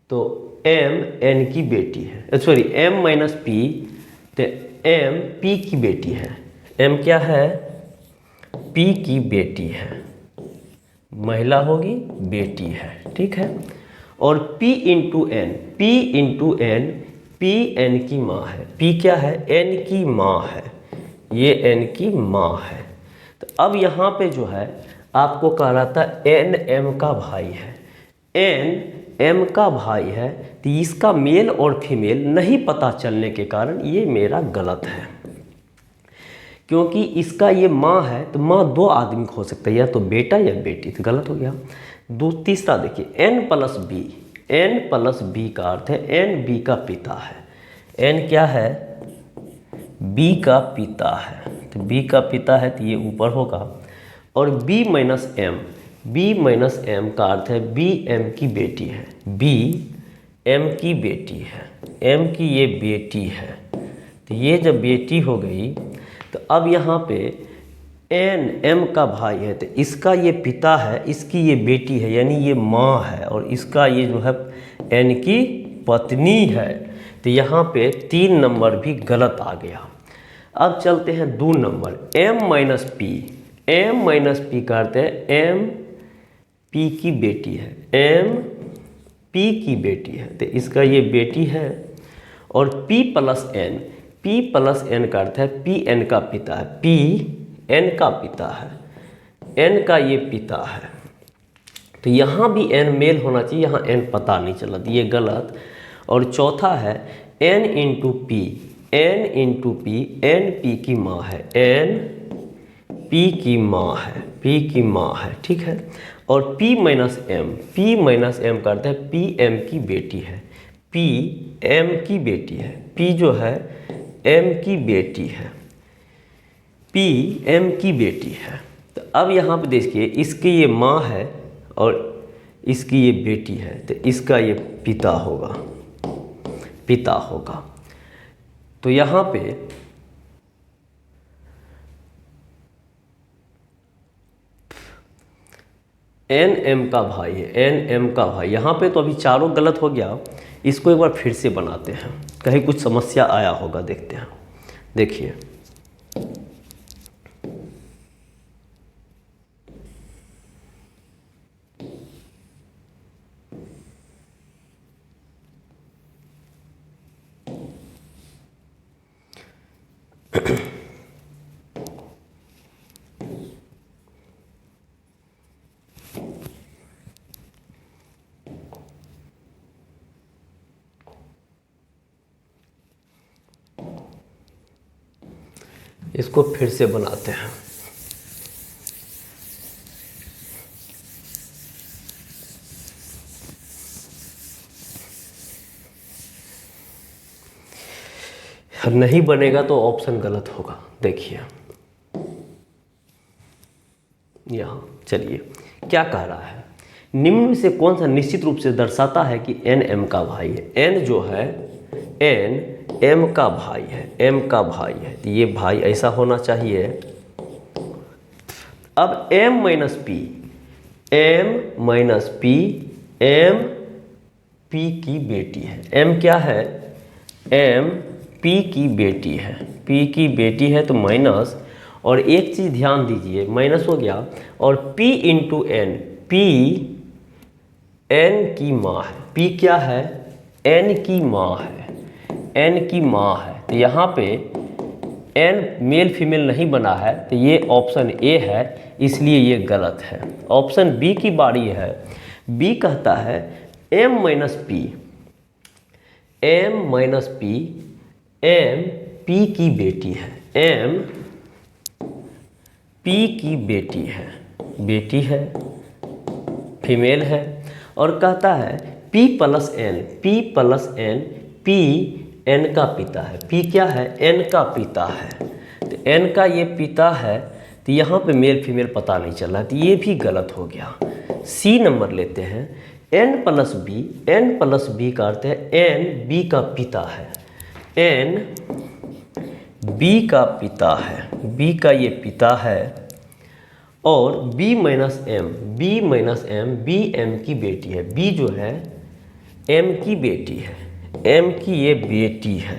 Speaker 1: तो m n की बेटी है, सॉरी m माइनस पी, तो m p की बेटी है, m क्या है, p की बेटी है, महिला होगी, बेटी है, ठीक है। और p into N, p into N, P n की माँ है। P क्या है? n की माँ है, ये n की माँ है। तो अब यहाँ पे जो है आपको कह रहा था n m का भाई है, n m का भाई है, तो इसका मेल और फीमेल नहीं पता चलने के कारण ये मेरा गलत है, क्योंकि इसका ये माँ है तो माँ दो आदमी हो सकता है, या तो बेटा या बेटी, तो गलत हो गया। तीसरा देखिए n plus B, n plus B का अर्थ है n बी का पिता है। n क्या है? b का पिता है, तो b का पिता है तो ये ऊपर होगा। और b minus m, b minus m का अर्थ है b m की बेटी है, b m की बेटी है, m की ये बेटी है। तो ये जब बेटी हो गई तो अब यहाँ पे n m का भाई है, तो इसका ये पिता है, इसकी ये बेटी है, यानी ये माँ है, और इसका ये जो है n की पत्नी है। तो यहाँ पे 3 नंबर भी गलत आ गया। अब चलते हैं 2 number, m minus P. m minus P का अर्थ है m p की बेटी है, m p की बेटी है, तो इसका ये बेटी है। और p plus n, p plus n का अर्थ है p n का पिता है, p n का पिता है, n का ये पिता है। तो यहाँ भी n मेल होना चाहिए, यहाँ n पता नहीं चला, ये गलत। और चौथा है n into P, n into P, n p की माँ है, n p की माँ है, p की माँ है, ठीक है। और p minus m, p minus m का अर्थ है p m की बेटी है, p m की बेटी है, p जो है m की बेटी है, p m की बेटी है। तो अब यहाँ पे देखिए इसकी ये माँ है और इसकी ये बेटी है, तो इसका ये पिता होगा, पिता होगा। तो यहाँ पे एन एम का भाई है, एन एम का भाई, यहाँ पे तो अभी चारों गलत हो गया। इसको एक बार फिर से बनाते हैं, कहीं कुछ समस्या आया होगा, देखते हैं। देखिए इसको फिर से बनाते हैं। नहीं बनेगा तो ऑप्शन गलत होगा। देखिए यहाँ चलिए क्या कह रहा है, निम्न में से कौन सा निश्चित रूप से दर्शाता है कि एन एम का भाई है। एन जो है एन एम का भाई है, एम का भाई है, तो ये भाई ऐसा होना चाहिए। अब m minus P, m minus P, m p की बेटी है। m क्या है? m p की बेटी है, p की बेटी है तो माइनस। और एक चीज़ ध्यान दीजिए, माइनस हो गया और p into N, p n की माँ है। p क्या है? n की माँ है, n की माँ है। तो यहाँ पे n मेल फीमेल नहीं बना है, तो ये ऑप्शन ए है, इसलिए ये गलत है। ऑप्शन बी की बारी है। बी कहता है m minus P, m minus P, m p की बेटी है, m p की बेटी है, बेटी है, फीमेल है। और कहता है p plus n, p plus n, p n का पिता है। p क्या है? n का पिता है, तो n का ये पिता है, तो यहाँ पे मेल फीमेल पता नहीं चला, तो ये भी गलत हो गया। सी नंबर लेते हैं, n plus B, n plus B का अर्थ है n b का पिता है, n b का पिता है, b का ये पिता है। और b minus m, b minus m, b m की बेटी है, b जो है m की बेटी है, m की ये बेटी है,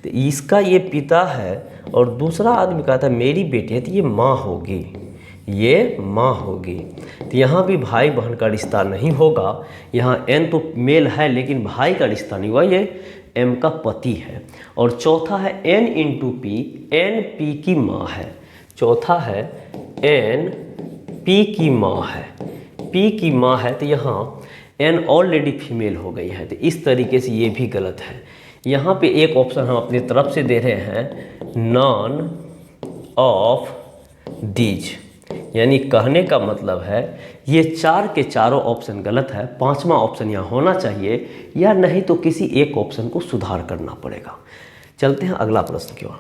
Speaker 1: तो इसका ये पिता है। और दूसरा आदमी कहता है मेरी बेटी है, तो ये माँ होगी, ये माँ होगी। तो यहाँ भी भाई बहन का रिश्ता नहीं होगा, यहाँ n तो मेल है लेकिन भाई का रिश्ता नहीं हुआ, ये m का पति है। और चौथा है n into P, n p की माँ है। चौथा है n p की माँ है, p की माँ है, तो यहाँ n ऑलरेडी फीमेल हो गई है, तो इस तरीके से ये भी गलत है। यहाँ पे एक ऑप्शन हम अपनी तरफ से दे रहे हैं, नॉन ऑफ दीज, यानी कहने का मतलब है ये चार के चारों ऑप्शन गलत है, पांचवा ऑप्शन यहाँ होना चाहिए, या नहीं तो किसी एक ऑप्शन को सुधार करना पड़ेगा। चलते हैं अगला प्रश्न की ओर।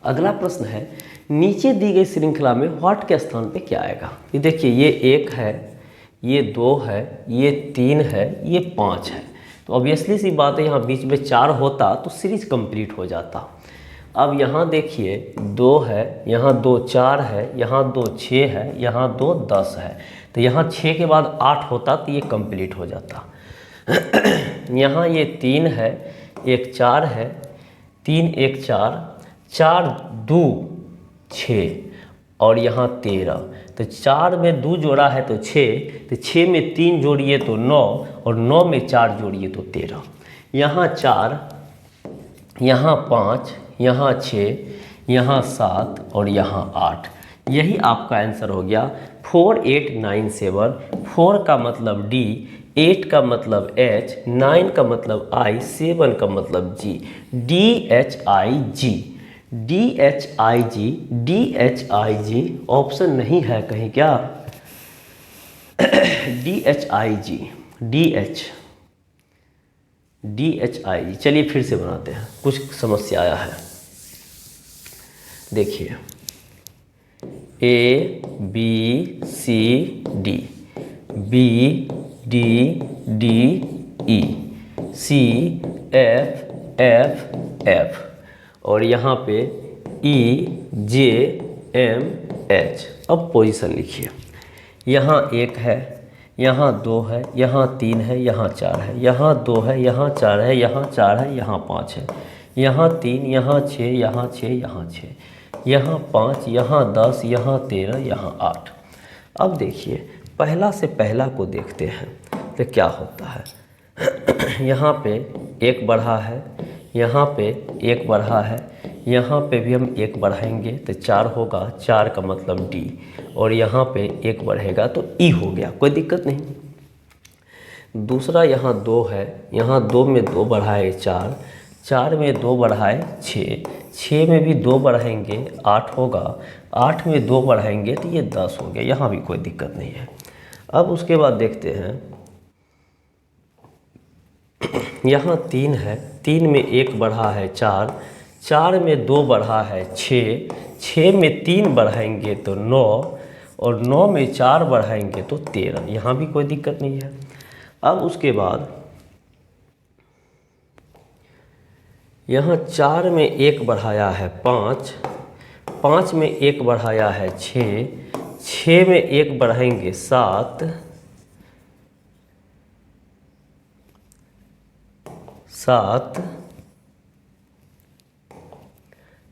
Speaker 1: अगला प्रश्न है, नीचे दी गई श्रृंखला में व्हाट के स्थान पे क्या आएगा। ये देखिए, ये 1 है, ये 2 है, ये 3 है, ये 5 है, तो ऑब्वियसली सी बात है यहाँ बीच में 4 होता तो सीरीज कंप्लीट हो जाता। अब यहाँ देखिए 2 है, यहाँ 2 4 है, यहाँ 2 6 है, यहाँ 2 10 है, तो यहाँ 6 के बाद 8 होता तो ये कंप्लीट हो जाता। यहाँ ये 3 है, एक 4 है, 3 1 4, 4 2 6, और यहाँ 13, तो 4 में 2 जोड़ा है तो 6, तो 6 में 3 जोड़िए तो 9, और 9 में 4 जोड़िए तो 13। यहाँ 4, यहाँ 5, यहाँ 6, यहाँ 7 और यहाँ 8। यही आपका आंसर हो गया 4 8 9 7। 4 का मतलब D, 8 का मतलब H, 9 का मतलब I, 7 का मतलब G, DHIG, DHIG, DHIG option नहीं है कहीं क्या? DHIG, DHIG। चलिए फिर से बनाते हैं, कुछ समस्या आया है। देखिए, ABCD, BDDE, CFFF, और यहाँ पे EJMH। अब पोजीशन लिखिए, यहाँ 1 है, यहाँ 2 है, यहाँ 3 है, यहाँ 4 है, यहाँ 2 है, यहाँ 4 है, यहाँ 4 है, यहाँ 5 है, यहाँ 3, यहाँ 6, यहाँ 6, यहाँ 6, यहाँ 5, यहाँ 10, यहाँ 13, यहाँ 8। अब देखिए, पहला से पहला को देखते हैं तो क्या होता है। यहाँ पे 1 बढ़ा है, यहाँ पे 1 बढ़ा है, यहाँ पे भी हम 1 बढ़ाएंगे तो 4 होगा, 4 का मतलब D, और यहाँ पे 1 बढ़ेगा तो E हो गया, कोई दिक्कत नहीं। दूसरा यहाँ 2 है, यहाँ 2 में 2 बढ़ाए 4, 4 में 2 बढ़ाए 6, 6 में भी 2 बढ़ाएंगे 8 होगा, 8 में 2 बढ़ाएंगे तो ये 10 हो गया, यहाँ भी कोई दिक्कत नहीं है। अब उसके बाद देखते हैं, यहाँ 3 है, 3 में 1 बढ़ा है 4, 4 में 2 बढ़ा है 6, 6 में 3 बढ़ाएंगे तो 9, और 9 में 4 बढ़ाएंगे तो 13, यहाँ भी कोई दिक्कत नहीं है। अब उसके बाद यहाँ 4 में 1 बढ़ाया है 5, 5 में 1 बढ़ाया है 6, 6 में 1 बढ़ाएंगे 7,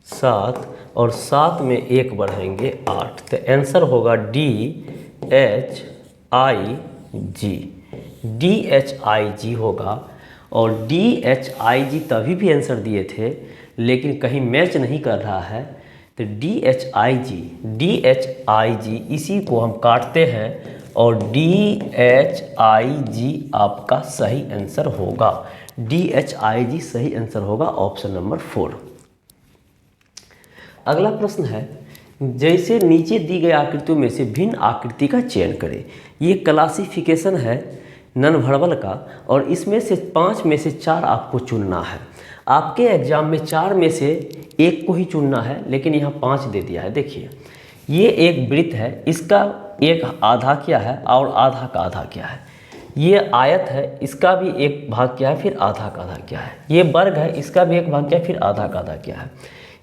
Speaker 1: 7 और 7 में 1 बढ़ाएंगे 8, तो आंसर होगा DHIG, DHIG होगा। और DHIG तभी भी आंसर दिए थे लेकिन कहीं मैच नहीं कर रहा है, तो DHIG इसी को हम काटते हैं और DHIG आपका सही आंसर होगा। DHIG सही आंसर होगा ऑप्शन नंबर 4। अगला प्रश्न है, जैसे नीचे दी गई आकृतियों में से भिन्न आकृति का चयन करें। ये क्लासिफिकेशन है नन वर्बल का, और इसमें से 5 में से 4 आपको चुनना है। आपके एग्जाम में 4 में से 1 को ही चुनना है, लेकिन यहाँ 5 दे दिया है। देखिए, ये एक वृत्त है, इसका एक आधा क्या है और आधा का आधा क्या है। ये आयत है, इसका भी एक भाग क्या है, फिर आधा का आधा क्या है। ये वर्ग है, इसका भी एक भाग क्या है, फिर आधा का आधा क्या है।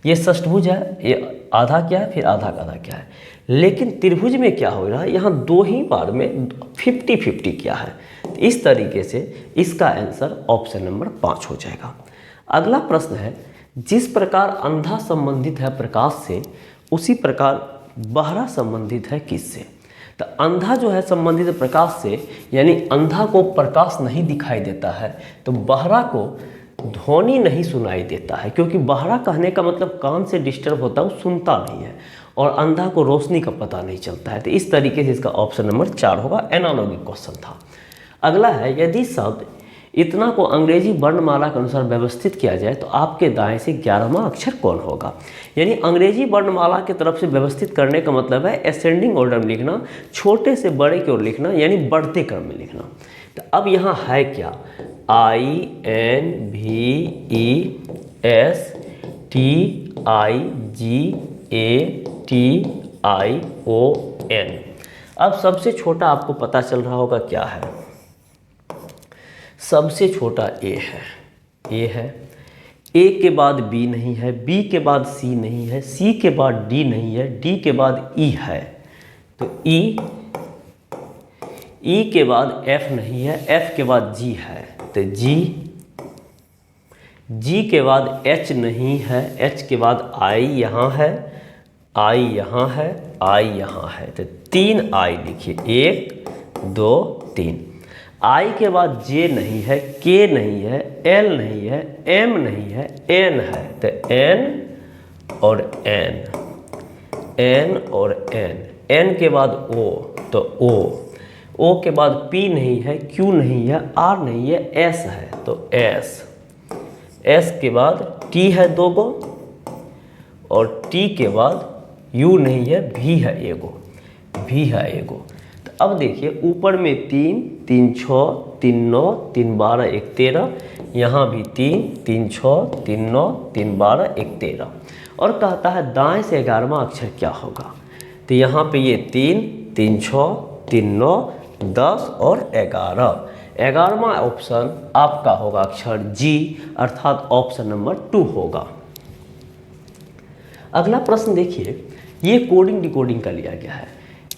Speaker 1: ये षष्ठभुज है, ये आधा क्या है, फिर आधा का आधा क्या है। लेकिन त्रिभुज में क्या हो रहा है, यहाँ 2 ही बार में 50-50 क्या है। तो इस तरीके से इसका आंसर ऑप्शन नंबर 5 हो जाएगा। अगला प्रश्न है, जिस प्रकार अंधा संबंधित है प्रकाश से, उसी प्रकार बहरा संबंधित है किससे। तो अंधा जो है संबंधित है प्रकाश से, यानी अंधा को प्रकाश नहीं दिखाई देता है, तो बहरा को ध्वनि नहीं सुनाई देता है, क्योंकि बहरा कहने का मतलब कान से डिस्टर्ब होता है, वो सुनता नहीं है, और अंधा को रोशनी का पता नहीं चलता है। तो इस तरीके से इसका ऑप्शन नंबर 4 होगा। एनालॉगी क्वेश्चन था। अगला है, यदि शब्द इतना को अंग्रेजी वर्णमाला के अनुसार व्यवस्थित किया जाए तो आपके दाएं से 11वां अक्षर कौन होगा। यानी अंग्रेजी वर्णमाला की तरफ से व्यवस्थित करने का मतलब है असेंडिंग ऑर्डर में लिखना, छोटे से बड़े की ओर लिखना, यानी बढ़ते क्रम में लिखना। तो अब यहाँ है क्या, INVESTIGATION। अब सबसे छोटा आपको पता चल रहा होगा क्या है, सबसे छोटा ए है, ए है। ए के बाद बी नहीं है, बी के बाद सी नहीं है, सी के बाद डी नहीं है, डी के बाद ई है, तो ई, ई के बाद एफ नहीं है, एफ के बाद जी है, तो जी, जी के बाद एच नहीं है, एच के बाद आई यहाँ है, आई यहाँ है, आई यहाँ है, तो 3 आई लिखिए, 1 2 3। आई के बाद जे नहीं है, के नहीं है, एल नहीं है, एम नहीं है, एन है, तो एन और एन, एन और एन, एन के बाद ओ, तो ओ, ओ के बाद पी नहीं है, क्यू नहीं है, आर नहीं है, एस है, तो एस, एस के बाद टी है 2 गो, और टी के बाद यू नहीं है, भी है एगो, भी है एगो। तो अब देखिए ऊपर में 3 3 6 3 9 3 12 1 13, यहाँ भी 3 3 6 3 9 3 12 1 13, और कहता है दाएं से 11वां अक्षर क्या होगा। तो यहाँ पे ये 3 3 6 3 9 10 और 11, 11वां ऑप्शन आपका होगा अक्षर जी, अर्थात ऑप्शन नंबर 2 होगा। अगला प्रश्न देखिए, ये कोडिंग डिकोडिंग का लिया गया है।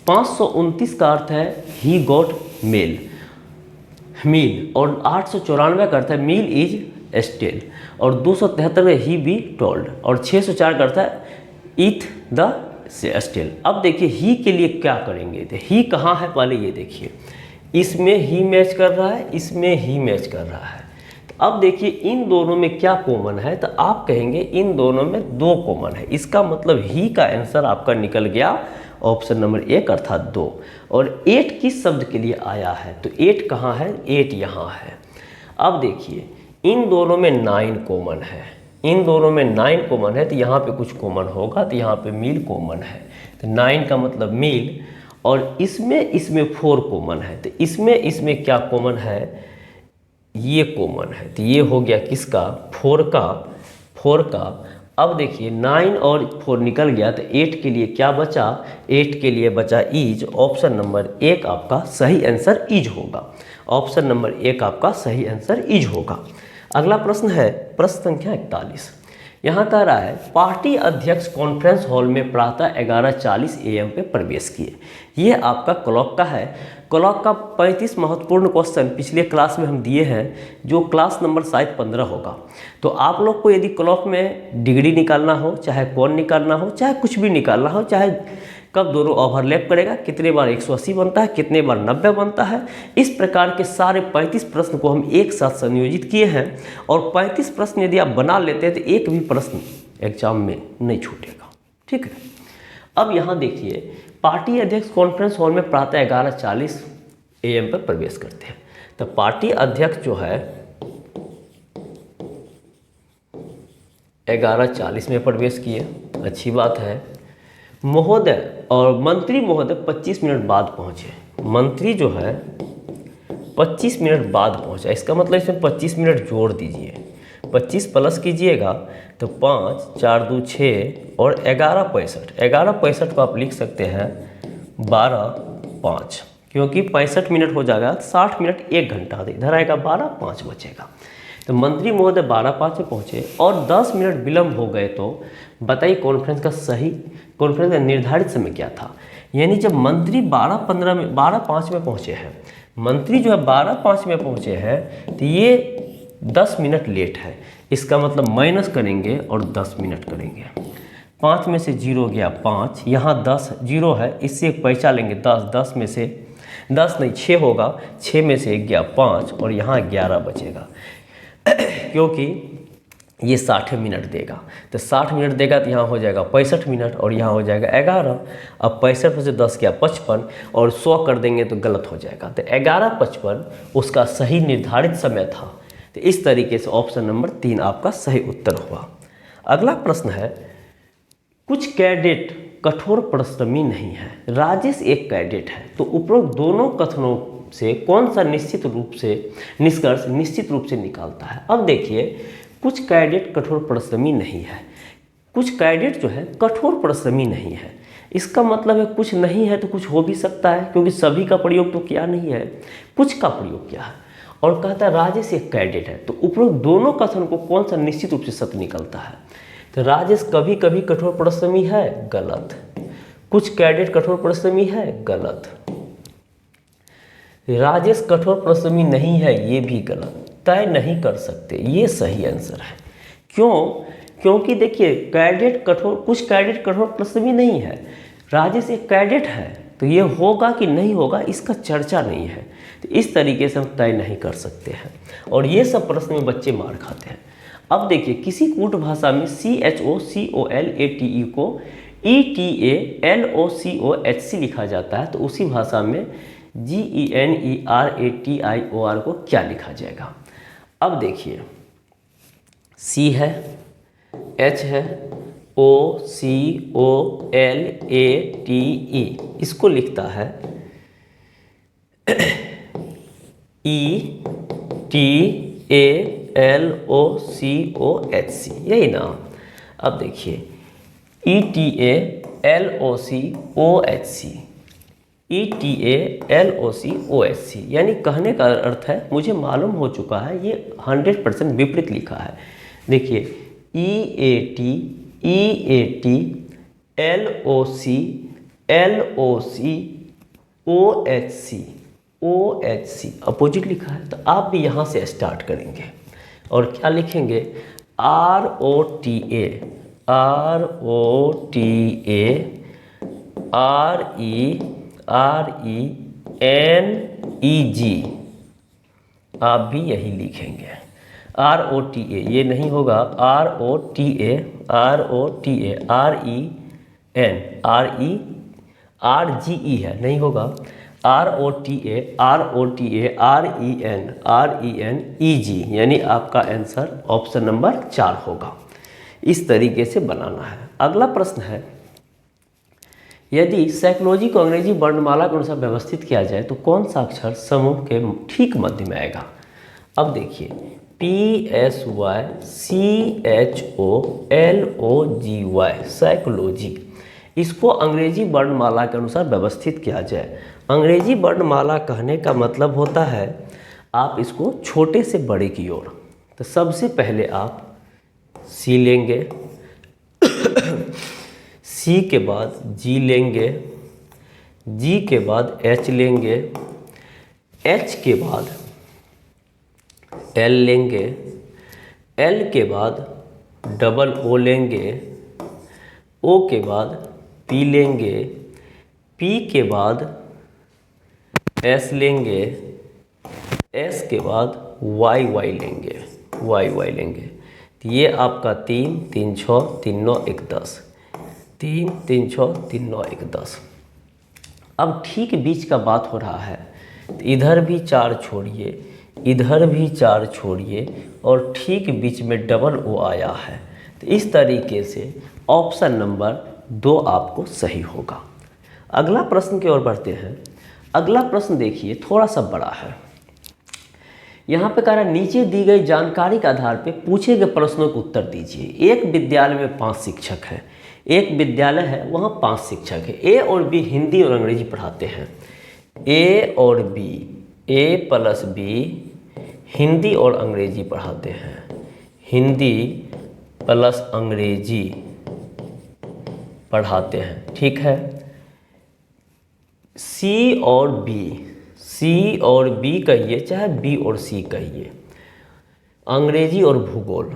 Speaker 1: 529 का अर्थ है ही गॉट मेल, मील, और 894 का अर्थ है मील इज स्टिल, और 273 का ही बी टोल्ड, और 604 का अर्थ है ईट द स्टिल। अब देखिए ही के लिए क्या करेंगे, तो ही कहाँ है पहले ये देखिए, इसमें ही मैच कर रहा है, इसमें ही मैच कर रहा है। तो अब देखिए इन दोनों में क्या कॉमन है, तो आप कहेंगे इन दोनों में 2 कॉमन है, इसका मतलब ही का आंसर आपका निकल गया ऑप्शन नंबर 1 अर्थात 2। और 8 किस शब्द के लिए आया है, तो 8 कहाँ है, 8 यहाँ है। अब देखिए इन दोनों में 9 कॉमन है, इन दोनों में 9 कॉमन है, तो यहाँ पे कुछ कॉमन होगा, तो यहाँ पे मील कॉमन है, तो 9 का मतलब मील, और इसमें 4 कॉमन है, तो इसमें क्या कॉमन है, ये कॉमन है, तो ये हो गया किसका, 4 का। अब देखिए 9 और 4 निकल गया, तो 8 के लिए क्या बचा, 8 के लिए बचा ईज, ऑप्शन नंबर 1 आपका सही आंसर ईज होगा, ऑप्शन नंबर 1 आपका सही आंसर ईज होगा। अगला प्रश्न है प्रश्न संख्या 41। यहाँ कह रहा है पार्टी अध्यक्ष कॉन्फ्रेंस हॉल में प्रातः 11:40 AM पे प्रवेश किए। ये आपका क्लॉक का है। क्लॉक का 35 महत्वपूर्ण क्वेश्चन पिछले क्लास में हम दिए हैं, जो क्लास नंबर शायद 15 होगा। तो आप लोग को यदि क्लॉक में डिग्री निकालना हो, चाहे कोण निकालना हो, चाहे कुछ भी निकालना हो, चाहे कब दोनों ओवरलैप करेगा, कितने बार 180 बनता है, कितने बार 90 बनता है, इस प्रकार के सारे 35 प्रश्न को हम एक साथ संयोजित किए हैं। और 35 प्रश्न यदि आप बना लेते हैं तो एक भी प्रश्न एग्जाम में नहीं छूटेगा। ठीक है, अब यहाँ देखिए पार्टी अध्यक्ष कॉन्फ्रेंस हॉल में प्रातः 11:40 AM पर प्रवेश करते हैं। तो पार्टी अध्यक्ष जो है 11:40 में प्रवेश किए, अच्छी बात है। महोदय और मंत्री महोदय 25 मिनट बाद पहुँचे। मंत्री जो है 25 मिनट बाद पहुँचा, इसका मतलब इसमें 25 मिनट जोड़ दीजिए, 25 प्लस कीजिएगा तो 5 4 2 6 और 11:65। 11:65 को आप लिख सकते हैं 12:05, क्योंकि 65 मिनट हो जाएगा, 60 मिनट 1 घंटा, इधर आएगा 12:05 बचेगा। तो मंत्री महोदय 12:05 में पहुँचे और 10 मिनट विलम्ब हो गए, तो बताइए कॉन्फ्रेंस का निर्धारित समय क्या था। यानी जब मंत्री 12:05 में पहुँचे हैं, मंत्री जो है 12:05 में पहुँचे हैं, तो ये 10 मिनट लेट है। इसका मतलब माइनस करेंगे और 10 मिनट करेंगे। 5 में से 0 गया 5, यहाँ 10 0 है, इससे एक पैसा लेंगे 10, 10 में से 10 नहीं 6 होगा, 6 में से 1 गया 5 और यहाँ 11 बचेगा। क्योंकि ये 60 मिनट देगा, तो 60 मिनट देगा तो यहाँ हो जाएगा 65 मिनट और यहाँ हो जाएगा 11। अब 65 में से 10 किया 55 और 100 कर देंगे तो गलत हो जाएगा, तो 11:55 उसका सही निर्धारित समय था। तो इस तरीके से ऑप्शन नंबर 3 आपका सही उत्तर हुआ। अगला प्रश्न है, कुछ कैडेट कठोर परिश्रमी नहीं है, राजेश एक कैडेट है, तो उपरोक्त दोनों कथनों से कौन सा निष्कर्ष निश्चित रूप से निकालता है। अब देखिए, कुछ कैडेट कठोर परिश्रमी नहीं है, कुछ कैडेट जो है कठोर परिश्रमी नहीं है, इसका मतलब है कुछ नहीं है तो कुछ हो भी सकता है, क्योंकि सभी का प्रयोग तो किया नहीं है, कुछ का प्रयोग किया है। और कहता है राजेश एक कैडेट है, तो उपरोक्त दोनों कथन को कौन सा निश्चित रूप से सत्य निकलता है। तो राजेश कभी कभी कठोर परिश्रमी है, गलत। कुछ कैडेट कठोर परिश्रमी है, गलत। राजेश कठोर परिश्रमी नहीं है, ये भी गलत। तय नहीं कर सकते, ये सही आंसर है। क्यों? क्योंकि देखिए, कुछ कैडेट कठोर परिश्रमी नहीं है, राजेश एक कैडेट है, तो ये होगा कि नहीं होगा इसका चर्चा नहीं है, तो इस तरीके से हम तय नहीं कर सकते हैं। और ये सब प्रश्न में बच्चे मार खाते हैं। अब देखिए, किसी कूट भाषा में CHOCOLATE को ETALOCOHC लिखा जाता है, तो उसी भाषा में GENERATIOR को क्या लिखा जाएगा। अब देखिए, C है, H है, OCOLATE, इसको लिखता है ETALOCOHC, यही ना। अब देखिए, ETALOCOHC, ETALOCOHC, यानी कहने का अर्थ है मुझे मालूम हो चुका है, ये 100% विपरीत लिखा है। देखिए, EAT LOCOHC अपोजिट लिखा है, तो आप भी यहाँ से स्टार्ट करेंगे और क्या लिखेंगे, ROTA RENEG, आप भी यही लिखेंगे। ROTA ये नहीं होगा, ROTA RENRGE है, नहीं होगा, ROTA यानी आपका आंसर ऑप्शन नंबर 4 होगा। इस तरीके से बनाना है। अगला प्रश्न है, यदि साइकोलॉजी को अंग्रेजी वर्णमाला के अनुसार व्यवस्थित किया जाए तो कौन सा अक्षर समूह के ठीक मध्य में आएगा। अब देखिए, PSYCHOLOGY साइकोलॉजी, इसको अंग्रेजी वर्णमाला के अनुसार व्यवस्थित किया जाए। अंग्रेजी वर्णमाला कहने का मतलब होता है आप इसको छोटे से बड़े की ओर। तो सबसे पहले आप C लेंगे, C के बाद G लेंगे, G के बाद H लेंगे, H के बाद L लेंगे, L के बाद O लेंगे, O के बाद P लेंगे, P के बाद S लेंगे, S के बाद YY लेंगे। तो ये आपका 3 3 6 3 9 1 10, 3 3 6 3 9 1 10। अब ठीक बीच का बात हो रहा है, तो इधर भी 4 छोड़िए, इधर भी 4 छोड़िए और ठीक बीच में O आया है, तो इस तरीके से ऑप्शन नंबर 2 आपको सही होगा। अगला प्रश्न की ओर बढ़ते हैं। अगला प्रश्न देखिए, थोड़ा सा बड़ा है। यहाँ पे कह रहा है, नीचे दी गई जानकारी के आधार पे पूछे गए प्रश्नों के उत्तर दीजिए। एक विद्यालय में 5 शिक्षक हैं, एक विद्यालय है वहाँ 5 शिक्षक है। A और B हिंदी और अंग्रेजी पढ़ाते हैं। A और B, A+B हिंदी और अंग्रेजी पढ़ाते हैं, हिंदी प्लस अंग्रेजी पढ़ाते हैं, ठीक है। C और B कहिए, चाहे B और C कहिए, अंग्रेजी और भूगोल,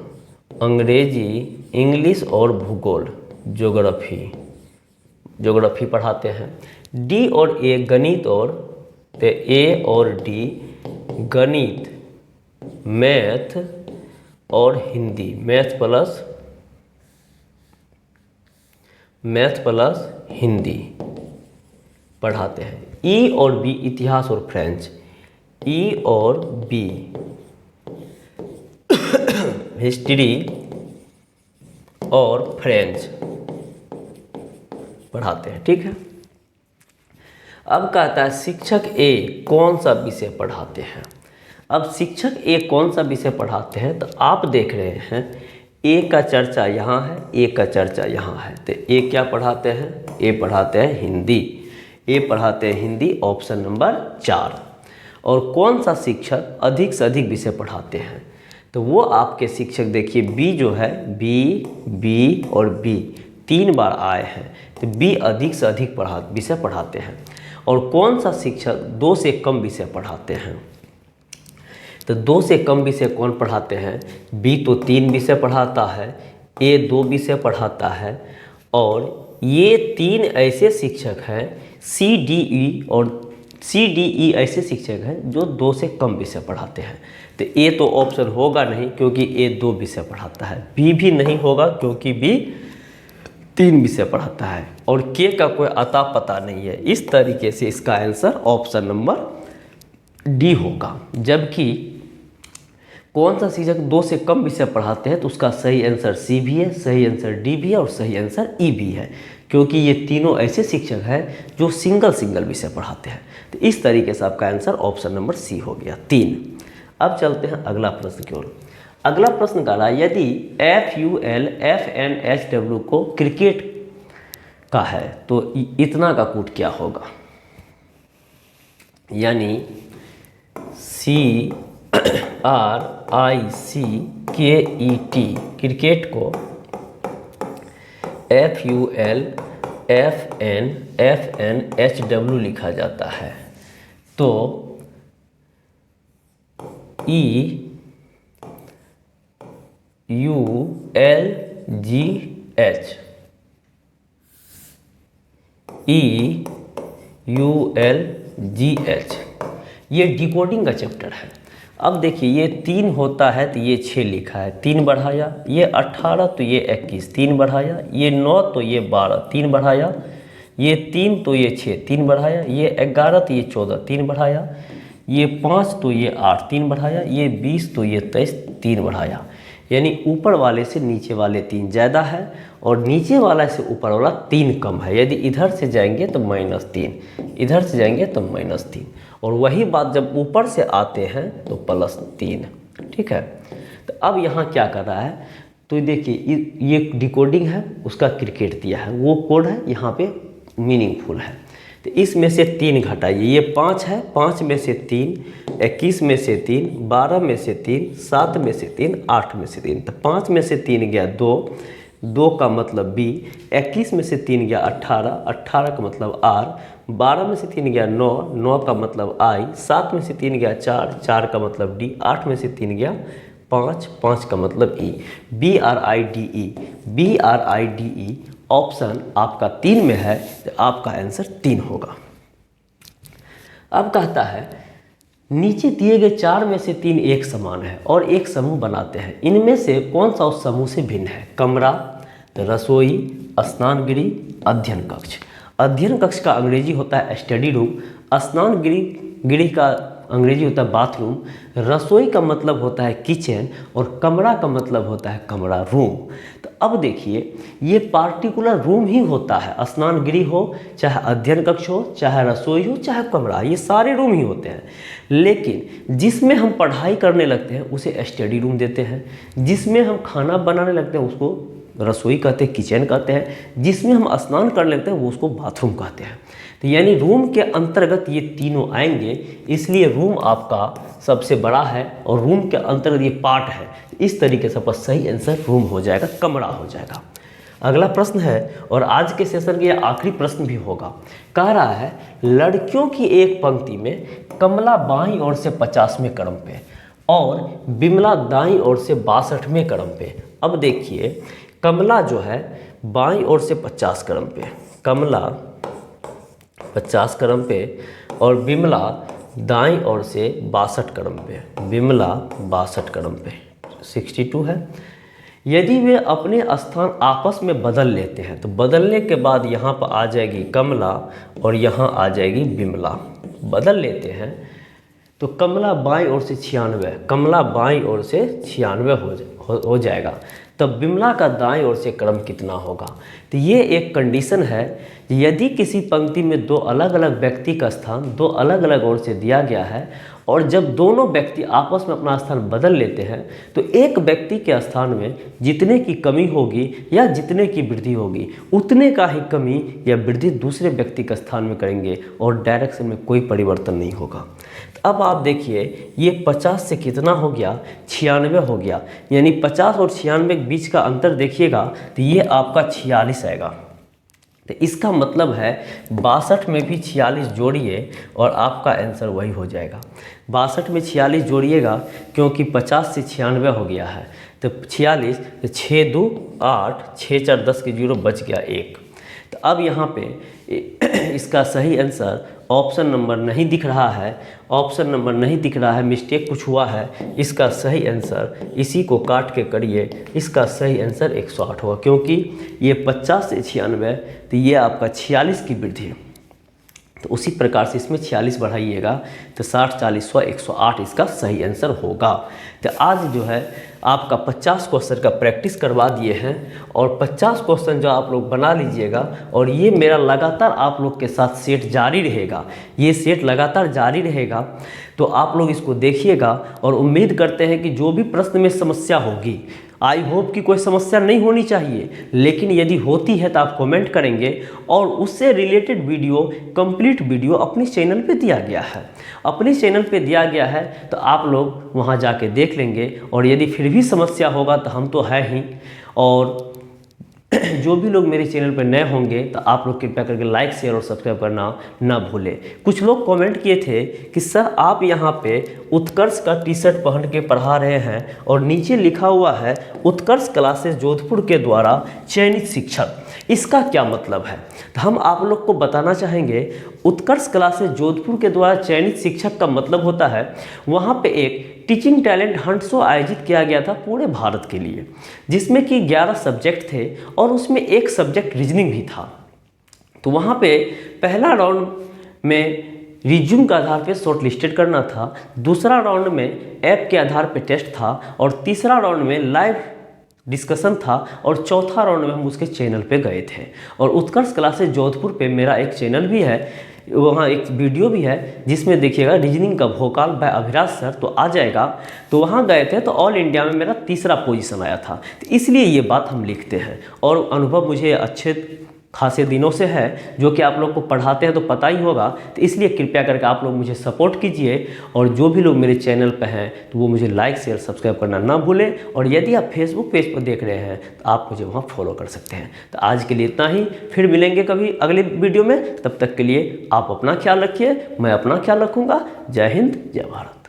Speaker 1: अंग्रेजी, इंग्लिश और भूगोल, ज्योग्राफी पढ़ाते हैं। D और A गणित और A और D गणित, मैथ और हिंदी, मैथ प्लस हिंदी पढ़ाते हैं। ई और बी इतिहास और फ्रेंच, ई और बी हिस्ट्री और फ्रेंच पढ़ाते हैं। ठीक है। अब कहता है शिक्षक ए कौन सा विषय पढ़ाते हैं। अब शिक्षक ए कौन सा विषय पढ़ाते हैं, तो आप देख रहे हैं ए का चर्चा यहाँ है, ए का चर्चा यहाँ है। तो ए क्या पढ़ाते हैं, ए पढ़ाते हैं हिंदी, ए पढ़ाते हैं हिंदी, ऑप्शन नंबर 4। और कौन सा शिक्षक अधिक से अधिक विषय पढ़ाते हैं, तो वो आपके शिक्षक देखिए बी जो है, बी और बी 3 बार आए हैं, तो बी अधिक से अधिक विषय पढ़ाते हैं। और कौन सा शिक्षक 2 से कम विषय पढ़ाते हैं, तो 2 से कम विषय कौन पढ़ाते हैं, बी तो 3 विषय पढ़ाता है, ए 2 विषय पढ़ाता है। और ये 3 ऐसे शिक्षक हैं, सी डी ई ऐसे शिक्षक हैं जो 2 से कम विषय पढ़ाते हैं। तो ए तो ऑप्शन होगा नहीं क्योंकि ए 2 विषय पढ़ाता है, बी भी नहीं होगा क्योंकि बी 3 विषय पढ़ाता है, और के का कोई अता पता नहीं है। इस तरीके से इसका आंसर ऑप्शन नंबर डी होगा। जबकि कौन सा शिक्षक 2 से कम विषय पढ़ाते हैं, तो उसका सही आंसर सी भी है, सही आंसर डी भी है और सही आंसर ई भी है, क्योंकि ये तीनों ऐसे शिक्षक हैं जो सिंगल विषय पढ़ाते हैं। तो इस तरीके से आपका आंसर ऑप्शन नंबर सी हो गया 3। अब चलते हैं अगला प्रश्न की ओर। अगला प्रश्न कह रहा है यदि FUL FNHW को क्रिकेट का है तो इतना का कूट क्या होगा, यानी CRICKET क्रिकेट को FUL FNHW लिखा जाता है, तो EULGH ये डिकोडिंग का चैप्टर है। अब देखिए ये 3 होता है तो ये 6 लिखा है, 3 बढ़ाया, ये 18 तो ये 21, 3 बढ़ाया, ये 9 तो ये 12, 3 बढ़ाया, ये 3 तो ये 6, 3 बढ़ाया, ये 11 तो ये 14, 3 बढ़ाया, ये 5 तो ये 8, 3 बढ़ाया, ये 20 तो ये 23, 3 बढ़ाया। यानी ऊपर वाले से नीचे वाले 3 ज़्यादा है और नीचे वाला से ऊपर वाला 3 कम है। यदि इधर से जाएंगे तो -3, इधर से जाएंगे तो -3, और वही बात जब ऊपर से आते हैं तो +3। ठीक है। तो अब यहाँ क्या कर रहा है, तो देखिए ये डिकोडिंग है, उसका क्रिकेट दिया है, वो कोड है यहाँ पे मीनिंगफुल है। तो इसमें से 3 घटाइए, ये 5 है, 5 में से 3, 21 में से 3, 12 में से 3, 7 में से 3, 8 में से 3। तो 5 में से 3 गया 2, 2 का मतलब बी, 21 में से 3 गया 18, 18 का मतलब आर, 12 में से 3 गया 9, 9 का मतलब आई, 7 में से 3 गया 4, 4 का मतलब डी, 8 में से 3 गया 5, 5 का मतलब ई। BRIDE ऑप्शन आपका 3 में है, तो आपका आंसर 3 होगा। अब कहता है नीचे दिए गए 4 में से 3 एक समान है और एक समूह बनाते हैं, इनमें से कौन सा उस समूह से भिन्न है, कमरा, रसोई, स्नानगृह, अध्ययन कक्ष। अध्ययन कक्ष का अंग्रेजी होता है स्टडी रूम, स्नानगृह का अंग्रेजी होता है बाथरूम, रसोई का मतलब होता है किचन और कमरा का मतलब होता है कमरा, रूम। तो अब देखिए ये पार्टिकुलर रूम ही होता है, स्नानगृह हो, चाहे अध्ययन कक्ष हो, चाहे रसोई हो, चाहे कमरा, ये सारे रूम ही होते हैं। लेकिन जिसमें हम पढ़ाई करने लगते हैं उसे स्टडी रूम देते हैं, जिसमें हम खाना बनाने लगते हैं उसको रसोई कहते हैं, किचन कहते हैं, जिसमें हम स्नान कर लेते हैं वो उसको बाथरूम कहते हैं। तो यानी रूम के अंतर्गत ये तीनों आएंगे, इसलिए रूम आपका सबसे बड़ा है और रूम के अंतर्गत ये पार्ट है। इस तरीके से आपका सही आंसर रूम हो जाएगा, कमरा हो जाएगा। अगला प्रश्न है और आज के सेशन का यह आखिरी प्रश्न भी होगा। कह रहा है लड़कियों की एक पंक्ति में कमला बाईं ओर से 50वें क्रम पे और बिमला दाईं ओर से 62वें क्रम पे। अब देखिए कमला जो है बाईं ओर से 50 क्रम पे, कमला 50 क्रम पे और बिमला दाईं ओर से 62 क्रम पे, बिमला 62 क्रम पे। 62 है। यदि वे अपने स्थान आपस में बदल लेते हैं तो बदलने के बाद यहाँ पर आ जाएगी कमला और यहाँ आ जाएगी बिमला। बदल लेते हैं तो कमला बाईं ओर से 96, कमला बाईं ओर से 96 हो जाएगा। तब बिमला का दाईं ओर से क्रम कितना होगा? तो ये एक कंडीशन है, यदि किसी पंक्ति में दो अलग अलग व्यक्ति का स्थान दो अलग अलग ओर से दिया गया है और जब दोनों व्यक्ति आपस में अपना स्थान बदल लेते हैं तो एक व्यक्ति के स्थान में जितने की कमी होगी या जितने की वृद्धि होगी उतने का ही कमी या वृद्धि दूसरे व्यक्ति का स्थान में करेंगे और डायरेक्शन में कोई परिवर्तन नहीं होगा। तो अब आप देखिए ये 50 से कितना हो गया? 96 हो गया। यानी 50 और 96 के बीच का अंतर देखिएगा तो ये आपका 46 आएगा। तो इसका मतलब है 62 में भी 46 जोड़िए और आपका आंसर वही हो जाएगा। 62 में 46 जोड़िएगा क्योंकि 50 से 96 हो गया है। तो 46 तो 6 2 8 6 4 10 के 0 बच गया 1। तो अब यहाँ पे इसका सही आंसर ऑप्शन नंबर नहीं दिख रहा है, ऑप्शन नंबर नहीं दिख रहा है, मिस्टेक कुछ हुआ है। इसका सही आंसर इसी को काट के करिए, इसका सही आंसर 108 होगा क्योंकि ये 50 से 96 तो ये आपका 46 की वृद्धि है। तो उसी प्रकार से इसमें 46 बढ़ाइएगा तो 60 40 100 108 इसका सही आंसर होगा। तो आज जो है आपका 50 क्वेश्चन का प्रैक्टिस करवा दिए हैं और 50 क्वेश्चन जो आप लोग बना लीजिएगा और ये मेरा लगातार आप लोग के साथ सेट जारी रहेगा, ये सेट लगातार जारी रहेगा। तो आप लोग इसको देखिएगा और उम्मीद करते हैं कि जो भी प्रश्न में समस्या होगी, आई होप कि कोई समस्या नहीं होनी चाहिए, लेकिन यदि होती है तो आप कमेंट करेंगे और उससे रिलेटेड वीडियो कंप्लीट वीडियो अपने चैनल पे दिया गया है, अपने चैनल पे दिया गया है। तो आप लोग वहां जाके देख लेंगे और यदि फिर भी समस्या होगा तो हम तो है ही। और जो भी लोग मेरे चैनल पर नए होंगे तो आप लोग कृपया करके लाइक शेयर और सब्सक्राइब करना ना भूलें। कुछ लोग कमेंट किए थे कि सर आप यहाँ पे उत्कर्ष का टी शर्ट पहन के पढ़ा रहे हैं और नीचे लिखा हुआ है उत्कर्ष क्लासेस जोधपुर के द्वारा चयनित शिक्षक, इसका क्या मतलब है? तो हम आप लोग को बताना चाहेंगे उत्कर्ष क्लासेस जोधपुर के द्वारा चयनित शिक्षक का मतलब होता है वहाँ पे एक टीचिंग टैलेंट हंट शो आयोजित किया गया था पूरे भारत के लिए, जिसमें कि 11 सब्जेक्ट थे और उसमें एक सब्जेक्ट रीजनिंग भी था। तो वहाँ पे पहला राउंड में रिज्यूम के आधार पे शॉर्ट लिस्टेड करना था, दूसरा राउंड में ऐप के आधार पे टेस्ट था और तीसरा राउंड में लाइव डिस्कशन था और चौथा राउंड में हम उसके चैनल पे गए थे। और उत्कर्ष क्लासेस जोधपुर पे मेरा एक चैनल भी है, वहाँ एक वीडियो भी है जिसमें देखिएगा रीजनिंग का भोकाल बाय अभिराज सर तो आ जाएगा। तो वहाँ गए थे तो ऑल इंडिया में मेरा तीसरा पोजीशन आया था। तो इसलिए ये बात हम लिखते हैं और अनुभव मुझे अच्छे खासे दिनों से है, जो कि आप लोग को पढ़ाते हैं तो पता ही होगा। तो इसलिए कृपया करके आप लोग मुझे सपोर्ट कीजिए और जो भी लोग मेरे चैनल पर हैं तो वो मुझे लाइक शेयर सब्सक्राइब करना ना भूलें। और यदि आप फेसबुक पेज पर देख रहे हैं तो आप मुझे वहाँ फॉलो कर सकते हैं। तो आज के लिए इतना ही, फिर मिलेंगे कभी अगले वीडियो में। तब तक के लिए आप अपना ख्याल रखिए, मैं अपना ख्याल रखूँगा। जय हिंद, जय भारत।